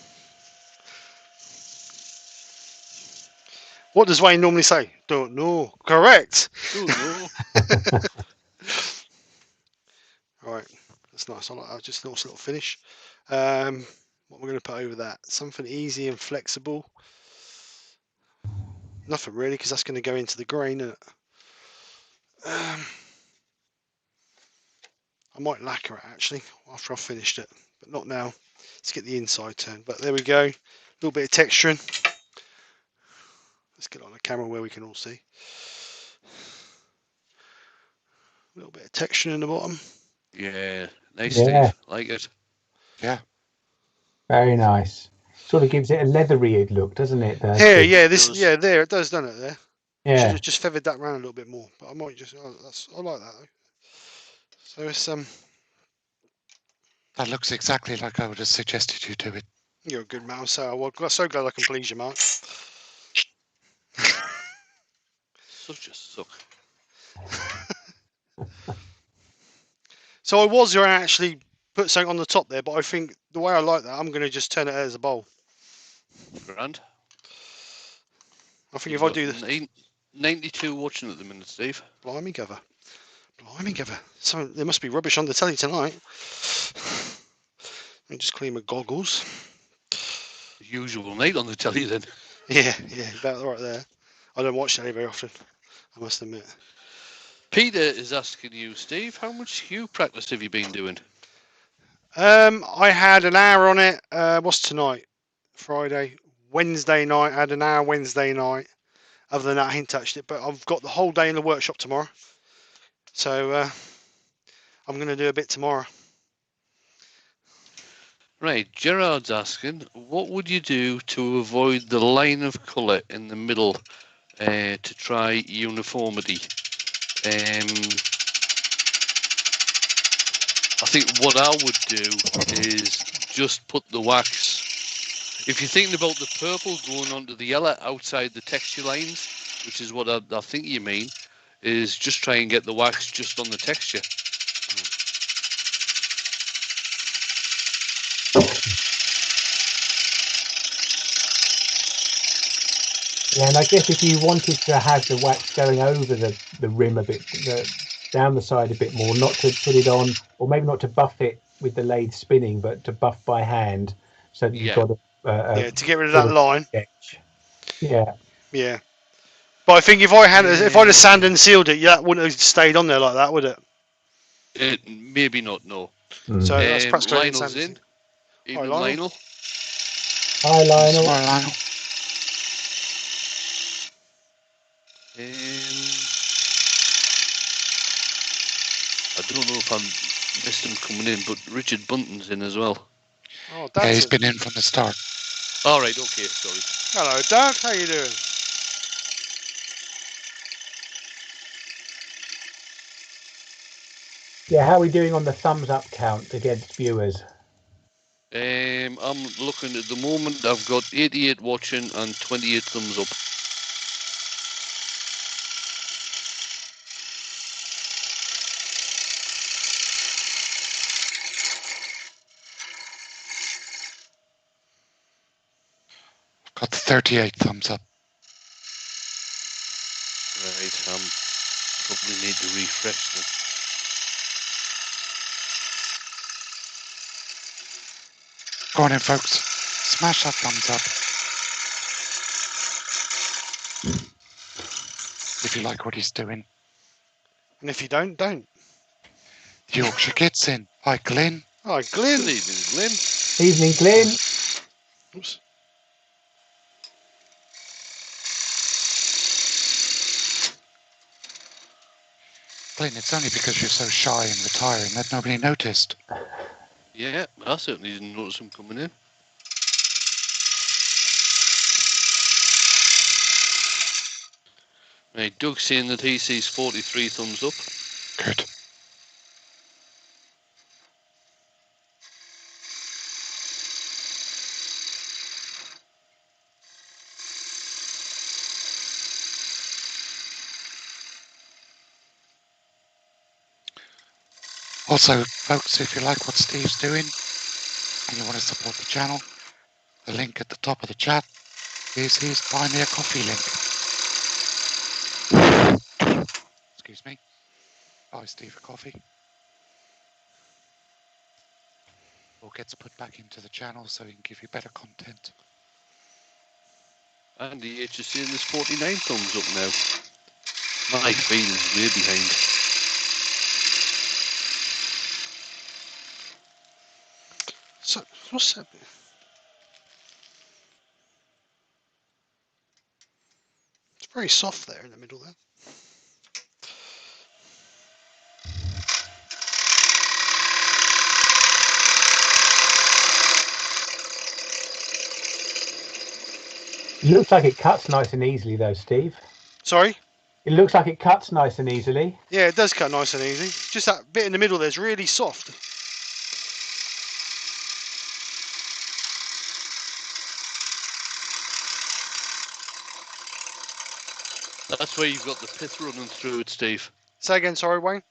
Speaker 1: What does Wayne normally say? Don't know. Correct.
Speaker 4: Don't know.
Speaker 1: All right. That's nice. I like that. Just a nice little finish. What we're going to put over that? Something easy and flexible. Nothing really, because that's going to go into the grain, isn't it? I might lacquer it actually after I've finished it, but not now. Let's get the inside turned. But there we go. A little bit of texturing. Let's get it on the camera where we can all see. A little bit of texturing in the bottom.
Speaker 4: Yeah, nice,
Speaker 3: Yeah.
Speaker 4: Steve. Like it.
Speaker 2: Yeah.
Speaker 3: Very nice. Sort of gives it a leathery look, doesn't it?
Speaker 1: Here, yeah,
Speaker 4: does.
Speaker 1: there it does, doesn't it? There.
Speaker 3: Yeah.
Speaker 1: Should have just feathered that round a little bit more, but I might just. I like that though. So it's
Speaker 2: That looks exactly like I would have suggested you do it.
Speaker 1: You're a good man. So I'm so glad I can please you, Mark.
Speaker 4: Such a suck.
Speaker 1: So I was going to actually put something on the top there, but I think the way I like that, I'm going to just turn it as a bowl.
Speaker 4: Grand.
Speaker 1: I think
Speaker 4: You've
Speaker 1: if I
Speaker 4: got
Speaker 1: do this,
Speaker 4: 92 watching at the minute, Steve.
Speaker 1: blimey, cover. So there must be rubbish on the telly tonight. Let me just clean my goggles.
Speaker 4: Usual night on the telly then.
Speaker 1: Yeah, about right there. I don't watch telly very often, I must admit.
Speaker 4: Peter is asking you, Steve, how much hue practice have you been doing?
Speaker 1: I had an hour on it. What's tonight? Friday. Wednesday night. I had an hour Wednesday night. Other than that, I ain't touched it. But I've got the whole day in the workshop tomorrow. So I'm going to do a bit tomorrow.
Speaker 4: Right, Gerard's asking, what would you do to avoid the line of colour in the middle to try uniformity? I think what I would do is just put the wax. If you're thinking about the purple going onto the yellow outside the texture lines, which is what I think you mean, is just try and get the wax just on the texture.
Speaker 3: Yeah, and I guess if you wanted to have the wax going over the rim a bit, down the side a bit more, not to put it on, or maybe not to buff it with the lathe spinning, but to buff by hand, so that you've
Speaker 4: Yeah.
Speaker 3: got
Speaker 1: To get rid of that line.
Speaker 3: sketch. Yeah.
Speaker 1: Yeah. But I think if I'd have sand and sealed it, that wouldn't have stayed on there like that, would it?
Speaker 4: Maybe not, no.
Speaker 1: So that's perhaps
Speaker 4: Lionel's in. Evening, Lionel.
Speaker 3: Hi, Lionel.
Speaker 2: Tomorrow, Lionel.
Speaker 4: I don't know if I missed him coming in, but Richard Bunton's in as well.
Speaker 1: Oh,
Speaker 2: Yeah,
Speaker 1: Dad's
Speaker 2: he's
Speaker 1: in.
Speaker 2: been in from the start.
Speaker 4: All right, okay, sorry.
Speaker 1: Hello, Dad. How you doing?
Speaker 3: Yeah, how are we doing on the thumbs up count against viewers?
Speaker 4: I'm looking at the moment. I've got 88 watching and 28 thumbs up.
Speaker 2: Got the 38 thumbs up.
Speaker 4: Right, probably need to refresh them.
Speaker 2: Go on in, folks. Smash that thumbs up. If you like what he's doing.
Speaker 1: And if you don't.
Speaker 2: Yorkshire Kids in. Hi, Glenn.
Speaker 1: Hi, Glenn.
Speaker 4: Good evening, Glenn.
Speaker 3: Evening, Glenn.
Speaker 1: Oops.
Speaker 2: Glenn, it's only because you're so shy and retiring that nobody noticed.
Speaker 4: Yeah, I certainly didn't notice him coming in. Right, Doug's saying that he sees 43 thumbs up.
Speaker 2: Good. Also, folks, if you like what Steve's doing and you want to support the channel, the link at the top of the chat is his Buy Me a Coffee link. Excuse me. Buy Steve a coffee. Or gets put back into the channel so he can give you better content.
Speaker 4: And the H is saying there's 49 thumbs up now. My feelings way behind.
Speaker 1: So, what's that? It's very soft there in the middle there.
Speaker 3: It looks like it cuts nice and easily, though, Steve.
Speaker 1: Sorry?
Speaker 3: It looks like it cuts nice and easily.
Speaker 1: Yeah, it does cut nice and easy. Just that bit in the middle there's really soft.
Speaker 4: That's where you've got the pith running through it, Steve.
Speaker 1: Say again, sorry, Wayne?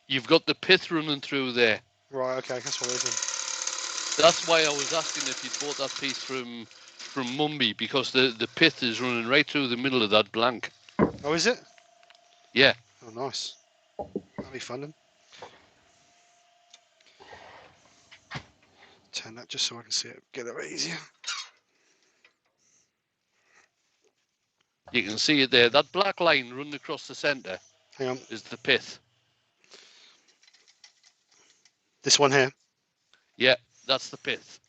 Speaker 4: You've got the pith running through there.
Speaker 1: Right, okay, that's what it is.
Speaker 4: That's why I was asking if you'd bought that piece from Mumby, because the pith is running right through the middle of that blank.
Speaker 1: Oh, is it?
Speaker 4: Yeah.
Speaker 1: Oh, nice. That'll be fun then. Turn that just so I can see it. Get it a bit easier.
Speaker 4: You can see it there. That black line running across the centre
Speaker 1: Hang on.
Speaker 4: is the pith.
Speaker 1: This one here.
Speaker 4: Yeah, that's the pith.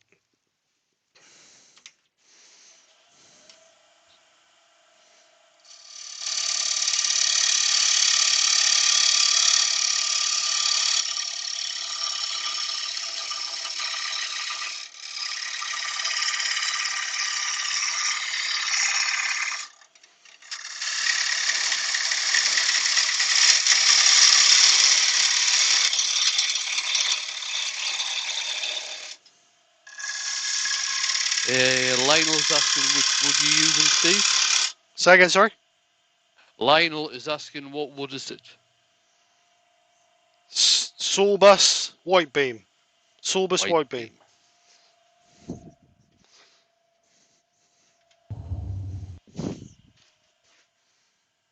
Speaker 4: Lionel's asking which wood you're using, Steve.
Speaker 1: Say again, sorry?
Speaker 4: Lionel is asking what wood is it?
Speaker 1: Sawbus white beam. Sawbus white beam.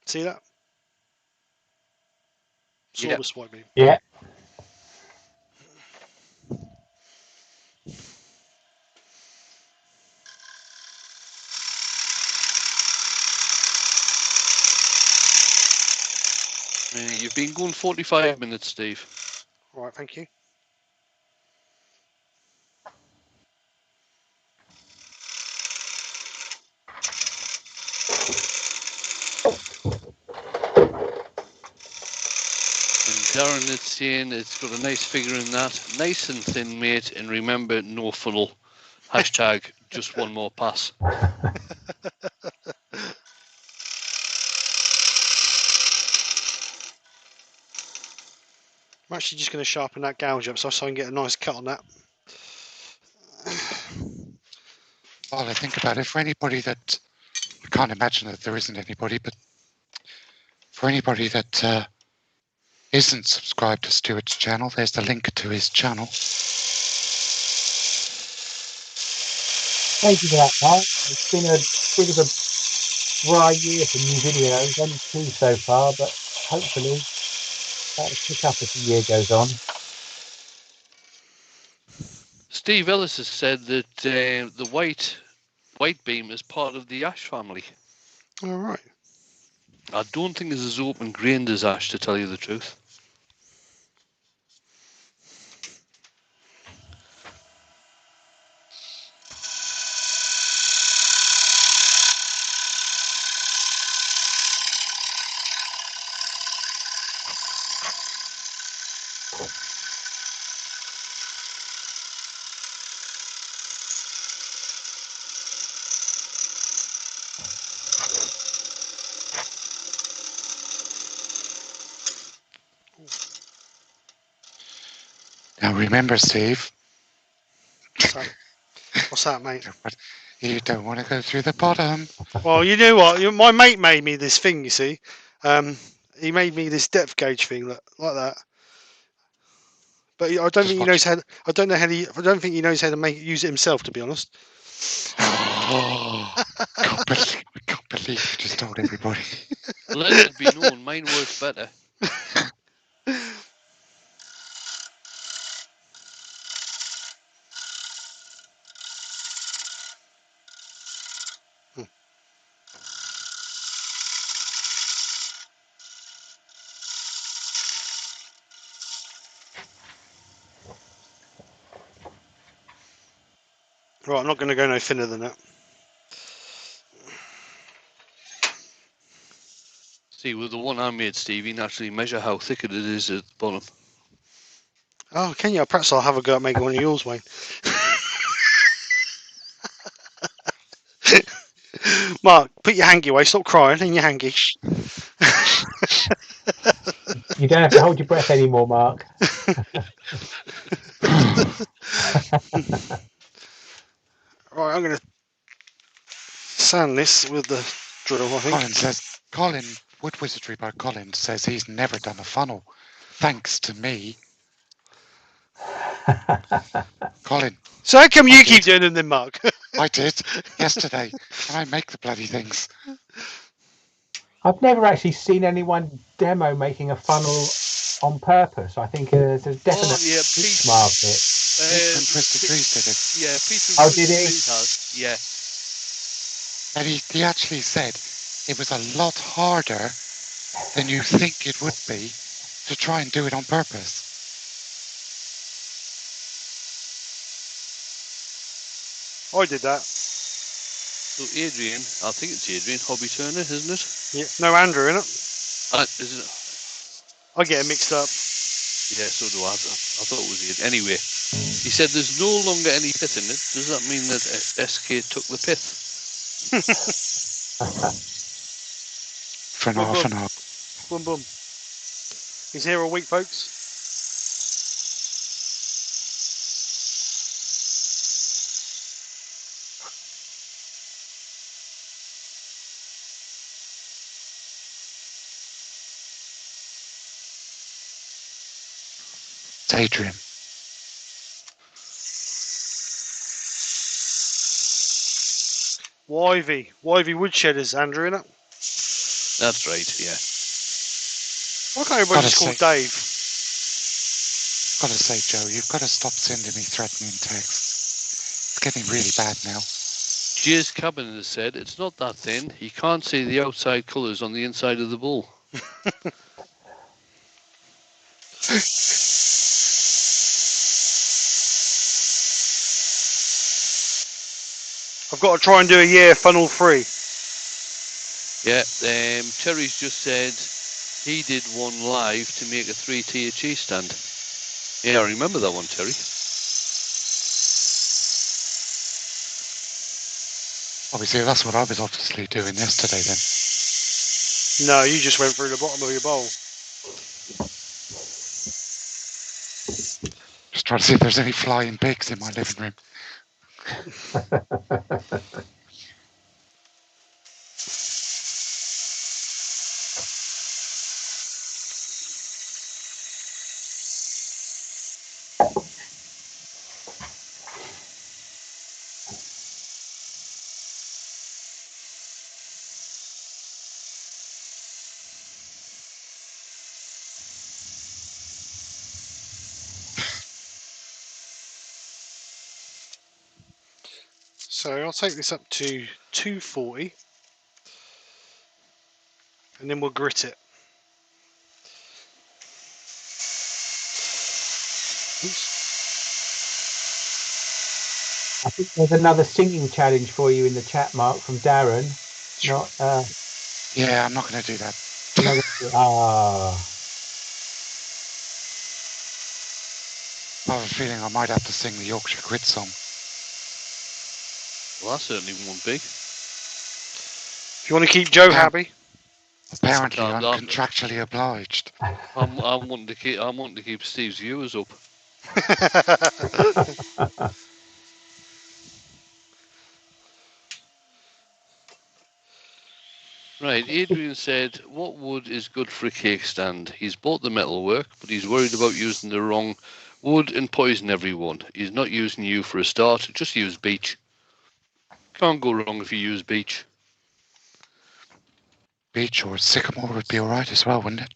Speaker 1: See that? Sawbus white beam.
Speaker 3: Yeah.
Speaker 4: You've been going 45 minutes, Steve.
Speaker 1: All right, thank you.
Speaker 4: And Darren is saying it's got a nice figure in that. Nice and thin, mate. And remember, no funnel. Hashtag just one more pass.
Speaker 1: I'm actually just going to sharpen that gouge up so I can get a nice cut on that.
Speaker 2: Well, I think about it, for anybody that, I can't imagine that there isn't anybody, but for anybody that isn't subscribed to Stewart's channel, there's the link to his channel.
Speaker 3: Thank you for that, Paul. It's been a bit of a dry year for new videos, only 2 so far, but hopefully that'll pick up as the year goes on.
Speaker 4: Steve Ellis has said that the white beam is part of the ash family.
Speaker 1: All right.
Speaker 4: I don't think it's as open grained as ash, to tell you the truth.
Speaker 2: Now remember, Steve,
Speaker 1: What's that, mate?
Speaker 2: you don't want to go through the bottom.
Speaker 1: Well, you know what? My mate made me this thing. You see, he made me this depth gauge thing like that. But I don't
Speaker 2: Just
Speaker 1: think he knows how. I don't know how. I don't think he knows how to use it himself. To be honest.
Speaker 2: Oh, can't believe you just told everybody.
Speaker 4: Let it be known, mine works better.
Speaker 1: Right, I'm not going to go no thinner than that.
Speaker 4: See, with the one I made, Steve, you can actually measure how thick it is at the bottom.
Speaker 1: Oh, can you? Perhaps I'll have a go at making one of yours, Wayne. Mark, put your hanky away. Stop crying in your hanky.
Speaker 3: You don't have to hold your breath anymore, Mark.
Speaker 1: Right, I'm going to sand this with the drill, I think.
Speaker 2: Colin, Wood Wizardry by Colin says he's never done a funnel. Thanks to me. Colin.
Speaker 1: So how come you keep doing them then, Mark?
Speaker 2: I did yesterday, and I make the bloody things.
Speaker 3: I've never actually seen anyone demo making a funnel on purpose. I think there's a definite market.
Speaker 2: Twisted Trees did it.
Speaker 4: Yeah, Peter
Speaker 3: did he?
Speaker 4: Has. Yeah.
Speaker 2: And he actually said it was a lot harder than you think it would be to try and do it on purpose.
Speaker 1: I did that.
Speaker 4: So Adrian, I think it's Adrian, hobby turner, isn't it?
Speaker 1: Yeah. No Andrew in it.
Speaker 4: Is it?
Speaker 1: I get it mixed up.
Speaker 4: Yeah, so do I. I thought it was Adrian. Anyway, he said there's no longer any pith in it. Does that mean that SK took the pith?
Speaker 2: For now.
Speaker 1: Boom, boom. He's here all week, folks.
Speaker 2: It's Adrian.
Speaker 1: Wivey Woodshedders, Andrew, innit?
Speaker 4: That's right, yeah.
Speaker 1: Why can't everybody just call Dave?
Speaker 2: Gotta say, Joe, you've got to stop sending me threatening texts. It's getting really bad now.
Speaker 4: Jay's Cabin has said it's not that thin. You can't see the outside colours on the inside of the bowl.
Speaker 1: I've got to try and do a year funnel free.
Speaker 4: Yeah, Terry's just said he did one live to make a 3-tier cheese stand. Yeah, I remember that one, Terry.
Speaker 2: Obviously, that's what I was obviously doing yesterday then.
Speaker 1: No, you just went through the bottom of your bowl.
Speaker 2: Just trying to see if there's any flying pigs in my living room.
Speaker 1: So I'll take this up to 240 and then we'll grit it. Oops.
Speaker 3: I think there's another singing challenge for you in the chat, Mark, from Darren.
Speaker 2: Yeah, I'm not going to do that. I have a feeling I might have to sing the Yorkshire Grit song.
Speaker 4: Well, that certainly won't be.
Speaker 1: If you want to keep Joe happy.
Speaker 2: Apparently, I'm contractually obliged.
Speaker 4: I'm wanting to keep Steve's viewers up. Right, Adrian said, what wood is good for a cake stand? He's bought the metal work, but he's worried about using the wrong wood and poison everyone. He's not using you for a start, just use beech. Can't go wrong if you use beech.
Speaker 2: Beech or sycamore would be alright as well, wouldn't it?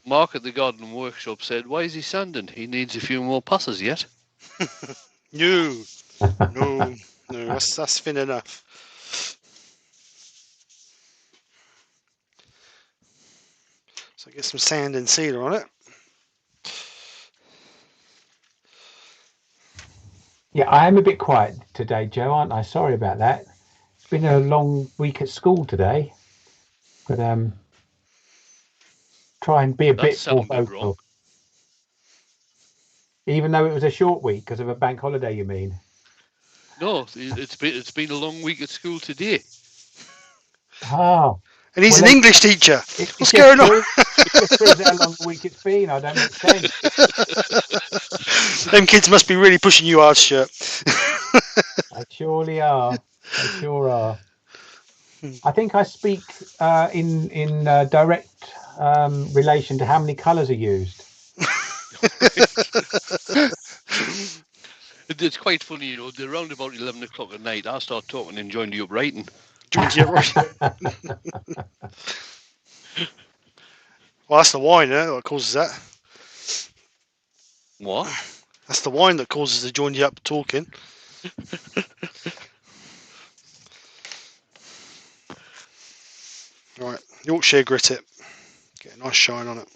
Speaker 4: Mark at the garden workshop said, why is he sanding? He needs a few more passes yet.
Speaker 1: No, that's thin enough. So get some sand and sealer on it.
Speaker 3: Yeah, I am a bit quiet today, Joe, aren't I? Sorry about that. It's been a long week at school today, but try and be a
Speaker 4: That
Speaker 3: bit more
Speaker 4: sounded
Speaker 3: vocal.
Speaker 4: wrong.
Speaker 3: Even though it was a short week because of a bank holiday, you mean?
Speaker 4: No, it's been a long week at school today.
Speaker 3: Oh,
Speaker 1: And he's
Speaker 3: Well,
Speaker 1: an
Speaker 3: then-
Speaker 1: English teacher.
Speaker 3: it
Speaker 1: What's
Speaker 3: just
Speaker 1: going on?
Speaker 3: proves- It just proves how long the week it's been. I don't make sense.
Speaker 1: Them kids must be really pushing you hard, Stuart.
Speaker 3: They surely are. They sure are. I think I speak in direct relation to how many colours are used.
Speaker 4: It's quite funny, you know, they're around about 11 o'clock at night. I start talking and join you up writing.
Speaker 1: Well, that's the wine, that causes that.
Speaker 4: What?
Speaker 1: That's the wine that causes the join you up talking. Right, Yorkshire grit it. Get a nice shine on it.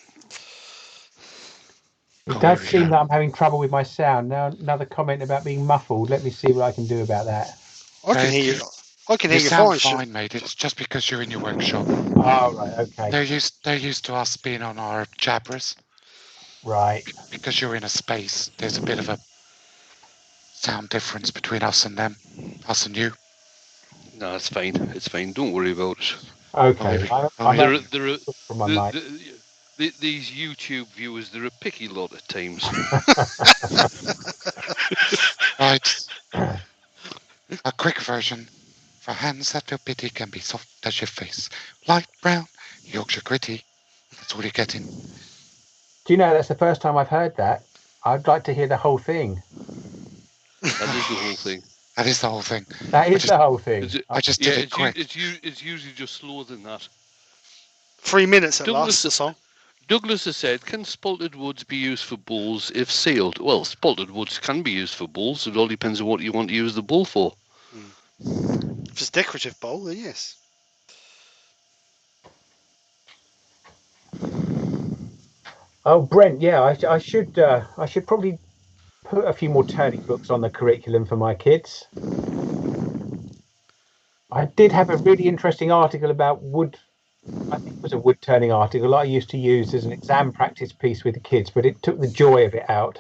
Speaker 3: It does seem that I'm having trouble with my sound. Now, another comment about being muffled. Let me see what I can do about that.
Speaker 1: I can hear you. I can hear
Speaker 2: You
Speaker 1: you
Speaker 2: sound
Speaker 1: fine,
Speaker 2: fine, mate. It's just because you're in your workshop.
Speaker 3: Oh, right, okay.
Speaker 2: They're used to us being on our jabbers.
Speaker 3: Right.
Speaker 2: Because you're in a space, there's a bit of a sound difference between us and them. Us and you.
Speaker 4: No, it's fine. It's fine. Don't worry about it.
Speaker 3: Okay. From my mic.
Speaker 4: These YouTube viewers, they're a picky lot at times.
Speaker 2: Right. A quick version. For hands that feel pity can be soft as your face. Light brown, Yorkshire gritty. That's all you're getting.
Speaker 3: Do you know that's the first time I've heard that? I'd like to hear the whole thing.
Speaker 4: That is the whole thing.
Speaker 2: That is the whole thing.
Speaker 3: That is the whole thing.
Speaker 2: I just did it quick.
Speaker 4: It's usually just slower than that.
Speaker 1: 3 minutes at
Speaker 4: Douglas-
Speaker 1: last, the song.
Speaker 4: Douglas has said, can spalted woods be used for bowls if sealed? Well, spalted woods can be used for bowls. It all depends on what you want to use the bowl for.
Speaker 1: If it's a decorative bowl, then yes.
Speaker 3: Oh, Brent, yeah, I should probably put a few more turning books on the curriculum for my kids. I did have a really interesting article about wood. I think it was a wood turning article I used to use as an exam practice piece with the kids, but it took the joy of it out.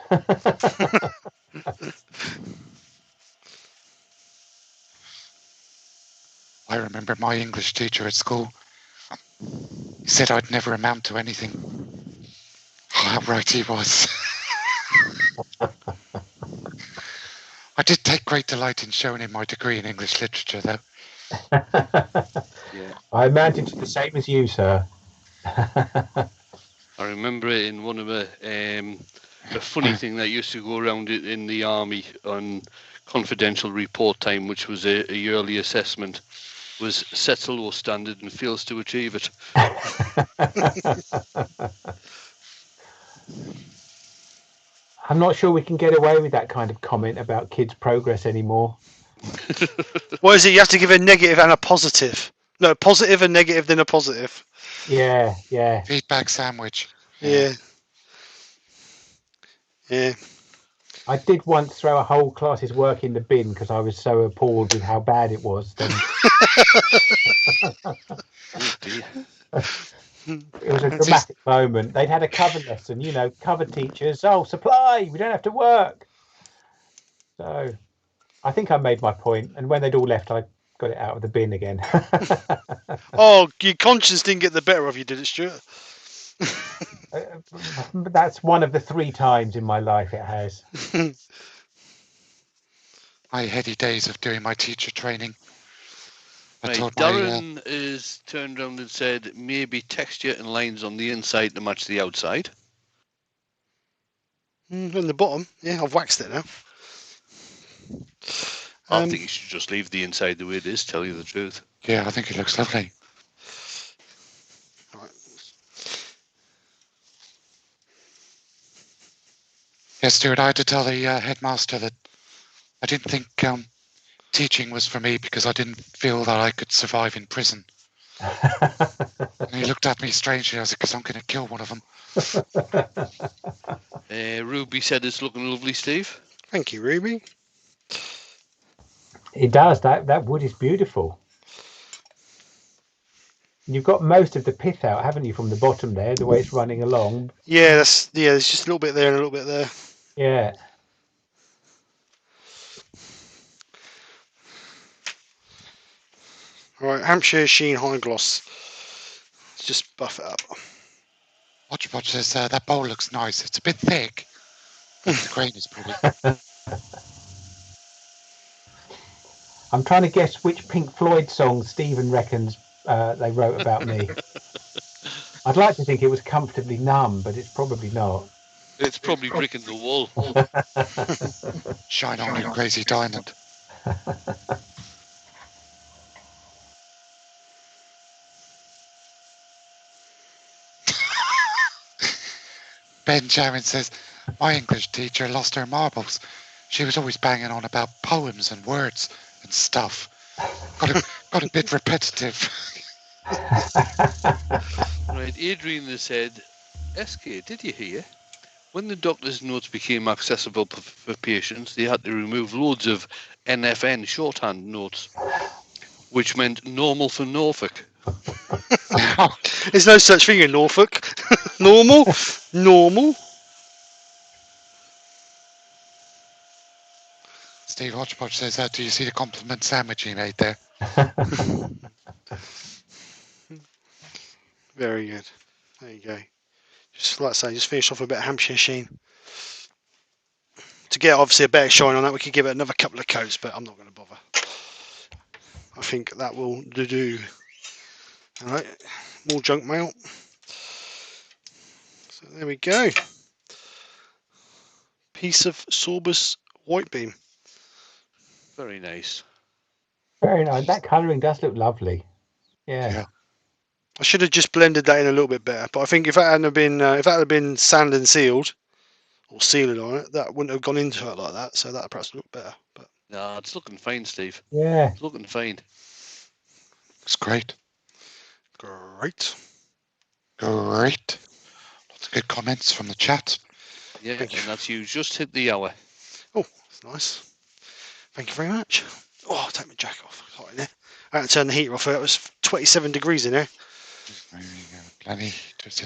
Speaker 2: I remember my English teacher at school. He said I'd never amount to anything. How right he was. I did take great delight in showing him my degree in English literature, though.
Speaker 4: Yeah.
Speaker 3: I amounted to the same as you, sir.
Speaker 4: I remember in one of a funny thing that used to go around in the army on confidential report time, which was a yearly assessment, was sets a low standard and fails to achieve it.
Speaker 3: I'm not sure we can get away with that kind of comment about kids' progress anymore.
Speaker 1: What is it? You have to give a negative and a positive. No, positive and negative, then a positive.
Speaker 3: Yeah.
Speaker 2: Feedback sandwich.
Speaker 1: Yeah.
Speaker 3: I did once throw a whole class's work in the bin because I was so appalled with how bad it was. Then
Speaker 4: Oh dear.
Speaker 3: it was a dramatic moment. They'd had a cover lesson, cover teachers. Oh, supply, we don't have to work. So I think I made my point, and when they'd all left, I got it out of the bin again.
Speaker 1: Oh, your conscience didn't get the better of you, did it, Stuart?
Speaker 3: That's one of the 3 times in my life it has.
Speaker 2: My heady days of doing my teacher training. I
Speaker 4: Right,
Speaker 2: told
Speaker 4: Darren is turned around and said maybe texture and lines on the inside to match the outside.
Speaker 1: On the bottom, yeah, I've waxed it now.
Speaker 4: I think you should just leave the inside the way it is, tell you the truth.
Speaker 2: Yeah, I think it looks lovely.
Speaker 1: Right.
Speaker 2: Yeah, Stuart, I had to tell the headmaster that I didn't think teaching was for me because I didn't feel that I could survive in prison. And he looked at me strangely. I was like, because I'm going to kill one of them.
Speaker 4: Ruby said it's looking lovely, Steve.
Speaker 1: Thank you, Ruby.
Speaker 3: It does. That wood is beautiful. You've got most of the pith out, haven't you, from the bottom there, the way it's running along?
Speaker 1: Yeah, there's just a little bit there and a little bit there.
Speaker 3: Yeah.
Speaker 1: All right, Hampshire Sheen High Gloss. Let's just buff it up.
Speaker 2: Watch says that bowl looks nice. It's a bit thick, but the grain is pretty.
Speaker 3: I'm trying to guess which Pink Floyd song Stephen reckons they wrote about me. I'd like to think it was Comfortably Numb, but it's probably not.
Speaker 4: It's probably Brick in the Wall.
Speaker 2: Shine on, you crazy diamond. Ben Sharon says, my English teacher lost her marbles. She was always banging on about poems and words and stuff. Got a bit repetitive.
Speaker 4: Right, Adrian has said, SK, did you hear? When the doctor's notes became accessible for patients, they had to remove loads of NFN shorthand notes, which meant normal for Norfolk.
Speaker 1: There's no such thing in Norfolk. Normal? Normal?
Speaker 2: Steve Hodgepodge says, do you see the compliment sandwich he made there?
Speaker 1: Very good. There you go. Just like I say, just finish off a bit of Hampshire Sheen. To get obviously a better shine on that, we could give it another couple of coats, but I'm not going to bother. I think that will do. All right, more junk mail. So there we go. Piece of Sorbus white beam.
Speaker 4: Very nice.
Speaker 3: Very nice. That colouring does look lovely. Yeah.
Speaker 1: I should have just blended that in a little bit better, but I think if that had been sand and sealed or sealing on it, that wouldn't have gone into it like that. So that perhaps look better. But
Speaker 4: no, it's looking fine, Steve.
Speaker 3: Yeah,
Speaker 4: it's looking fine.
Speaker 2: It's great.
Speaker 1: Great.
Speaker 2: Lots of good comments from the chat.
Speaker 4: Yeah, and that's you. Just hit the hour.
Speaker 1: Oh, that's nice. Thank you very much. Oh, I'll take my jacket off. It's hot in there. I had to turn the heater off. It was 27 degrees in there.
Speaker 2: Bloody just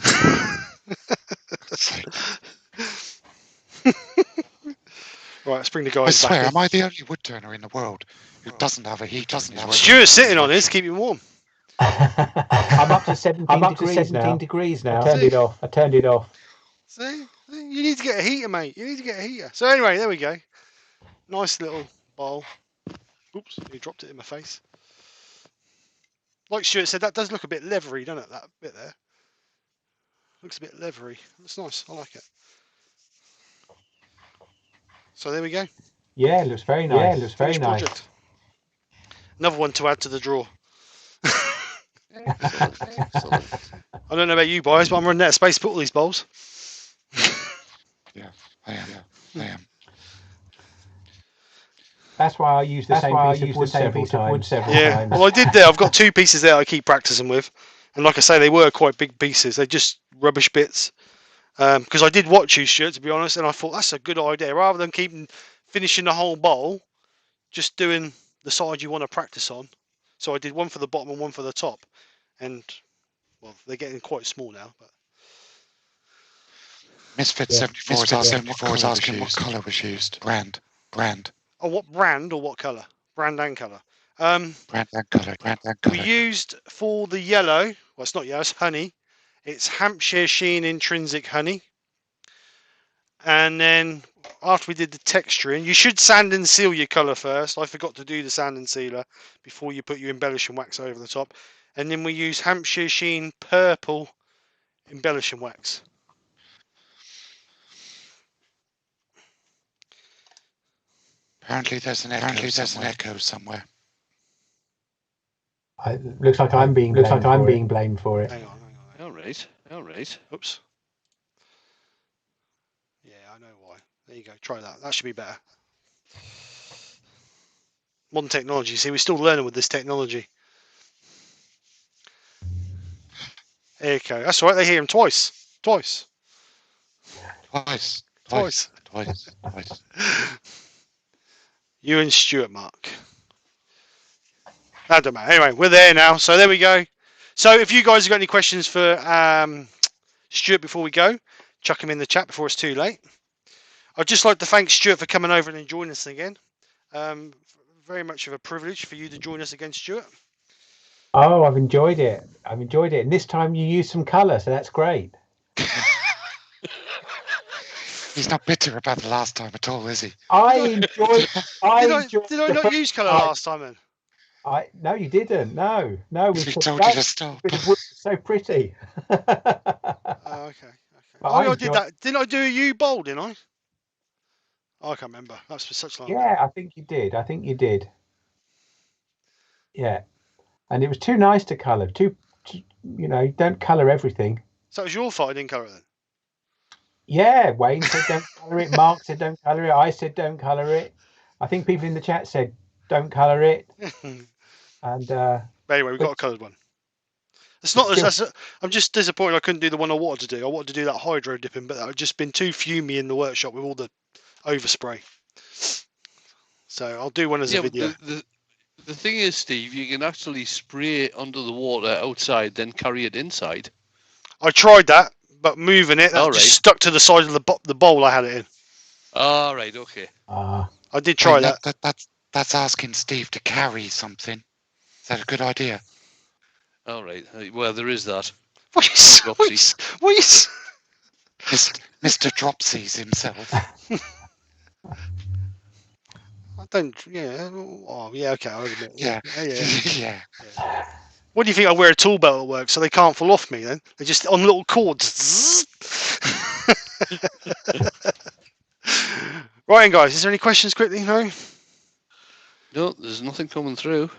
Speaker 1: Right, let's bring the guys
Speaker 2: I swear,
Speaker 1: back
Speaker 2: am I the only wood turner in the world who doesn't have a heat?
Speaker 1: Stuart's sitting on this, keep him warm.
Speaker 3: I'm up to 17 degrees now. I turned it off.
Speaker 1: See? You need to get a heater, mate. You need to get a heater. So anyway, there we go. Nice little bowl. Oops, he dropped it in my face. Like Stuart said, that does look a bit leathery, doesn't it? That bit there. Looks a bit leathery. It's nice. I like it. So there we go.
Speaker 3: Yeah, it looks very nice.
Speaker 1: Finished project. Another one to add to the drawer.
Speaker 4: Excellent.
Speaker 1: I don't know about you guys, but I'm running out of space to put all these bowls.
Speaker 2: Yeah, I am.
Speaker 3: That's why I use the same piece of wood several times.
Speaker 1: Yeah, well, I did there. I've got 2 pieces there I keep practicing with. And like I say, they were quite big pieces. They're just rubbish bits. Because I did watch you, Stuart, to be honest, and I thought that's a good idea. Rather than finishing the whole bowl, just doing the side you want to practice on. So I did one for the bottom and one for the top. And, well, they're getting quite small now. But
Speaker 2: Misfit 74 is asking what colour was used. Brand.
Speaker 1: Oh, what brand or what colour? Brand and colour.
Speaker 2: Brand and colour.
Speaker 1: We used for the yellow. Well, it's not yellow. It's honey. It's Hampshire Sheen Intrinsic Honey. And then after we did the texturing, you should sand and seal your colour first. I forgot to do the sand and sealer before you put your embellishing wax over the top. And then we use Hampshire Sheen Purple embellishing wax.
Speaker 2: Apparently there's an echo somewhere.
Speaker 3: Looks like I'm being blamed for it.
Speaker 1: Hang on.
Speaker 4: All right.
Speaker 1: Oops. Yeah, I know why. There you go. Try that. That should be better. Modern technology. See, we're still learning with this technology. There you go. That's all right. They hear him twice.
Speaker 2: Twice.
Speaker 1: You and Stuart, Mark. That don't matter. Anyway, we're there now. So there we go. So if you guys have got any questions for Stuart before we go, chuck them in the chat before it's too late. I'd just like to thank Stuart for coming over and joining us again. Very much of a privilege for you to join us again, Stuart.
Speaker 3: Oh, I've enjoyed it. And this time you used some colour, so that's great.
Speaker 2: He's not bitter about the last time at all, is he?
Speaker 1: Did I not use colour last time then?
Speaker 3: No, you didn't. No.
Speaker 2: We told you to stop.
Speaker 3: It was so pretty.
Speaker 1: Okay. I did that. Didn't I do a U bowl, didn't I? I can't remember. That's for such long.
Speaker 3: Yeah, I think you did. Yeah. And it was too nice to colour. Don't colour everything.
Speaker 1: So it was your fault I didn't colour it then?
Speaker 3: Yeah, Wayne said don't colour it. Mark said don't colour it. I said don't colour it. I think people in the chat said don't colour it. And
Speaker 1: anyway, we've got a coloured one. It's not. I'm just disappointed I couldn't do the one I wanted to do. I wanted to do that hydro dipping, but that would just been too fumey in the workshop with all the overspray. So I'll do one as a video.
Speaker 4: The thing is, Steve, you can actually spray it under the water outside, then carry it inside.
Speaker 1: I tried that, but moving it, that just stuck to the side of the bowl I had it in.
Speaker 4: All right, okay.
Speaker 1: I did try that.
Speaker 2: That's asking Steve to carry something. Is that a good idea?
Speaker 4: All right. Well, there is that.
Speaker 1: What
Speaker 2: Mr. Dropsies himself.
Speaker 1: I don't. Yeah. Oh, yeah. Okay. I'll admit.
Speaker 2: Yeah.
Speaker 1: What do you think? I wear a tool belt at work so they can't fall off me. Then they're just on little cords. Right, then, guys. Is there any questions quickly? No.
Speaker 4: No, there's nothing coming through.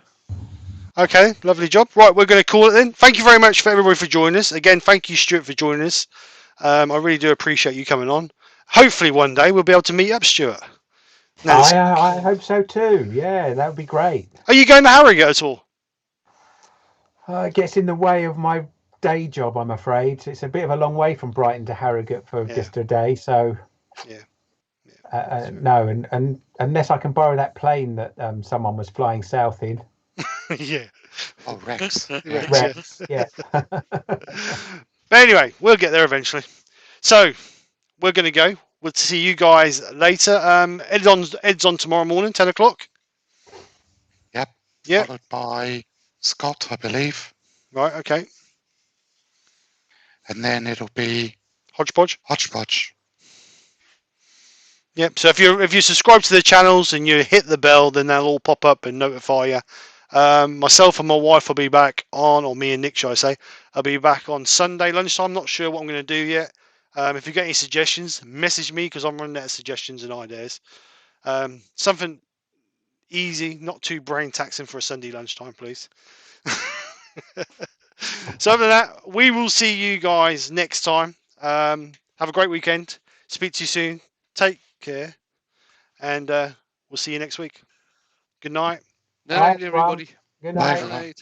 Speaker 1: Okay, lovely job. Right, we're going to call it then. Thank you very much for everybody for joining us. Again, thank you, Stuart, for joining us. I really do appreciate you coming on. Hopefully one day we'll be able to meet up, Stuart.
Speaker 3: I hope so too. Yeah, that would be great.
Speaker 1: Are you going to Harrogate at all?
Speaker 3: It gets in the way of my day job, I'm afraid. It's a bit of a long way from Brighton to Harrogate for just a day. So no, and unless I can borrow that plane that someone was flying south in.
Speaker 1: Yeah.
Speaker 2: Oh, Rex.
Speaker 3: Rex, yeah.
Speaker 1: But anyway, we'll get there eventually. So we're going to go. We'll see you guys later. Ed's on tomorrow morning, 10 o'clock.
Speaker 2: Yep.
Speaker 1: Yeah.
Speaker 2: Followed by Scott, I believe.
Speaker 1: Right. Okay.
Speaker 2: And then it'll be
Speaker 1: Hodgepodge. Yep. So if you subscribe to the channels and you hit the bell, then they'll all pop up and notify you. Myself and my wife will be back on, or me and Nick, shall I say, I'll be back on Sunday lunchtime. Not sure what I'm going to do yet. If you get any suggestions, message me because I'm running out of suggestions and ideas. Something easy, not too brain taxing for a Sunday lunchtime, please. So other than that, we will see you guys next time. Have a great weekend. Speak to you soon. Take care. And we'll see you next week. Good night.
Speaker 4: Night, everybody.
Speaker 3: Good night.
Speaker 2: Bye.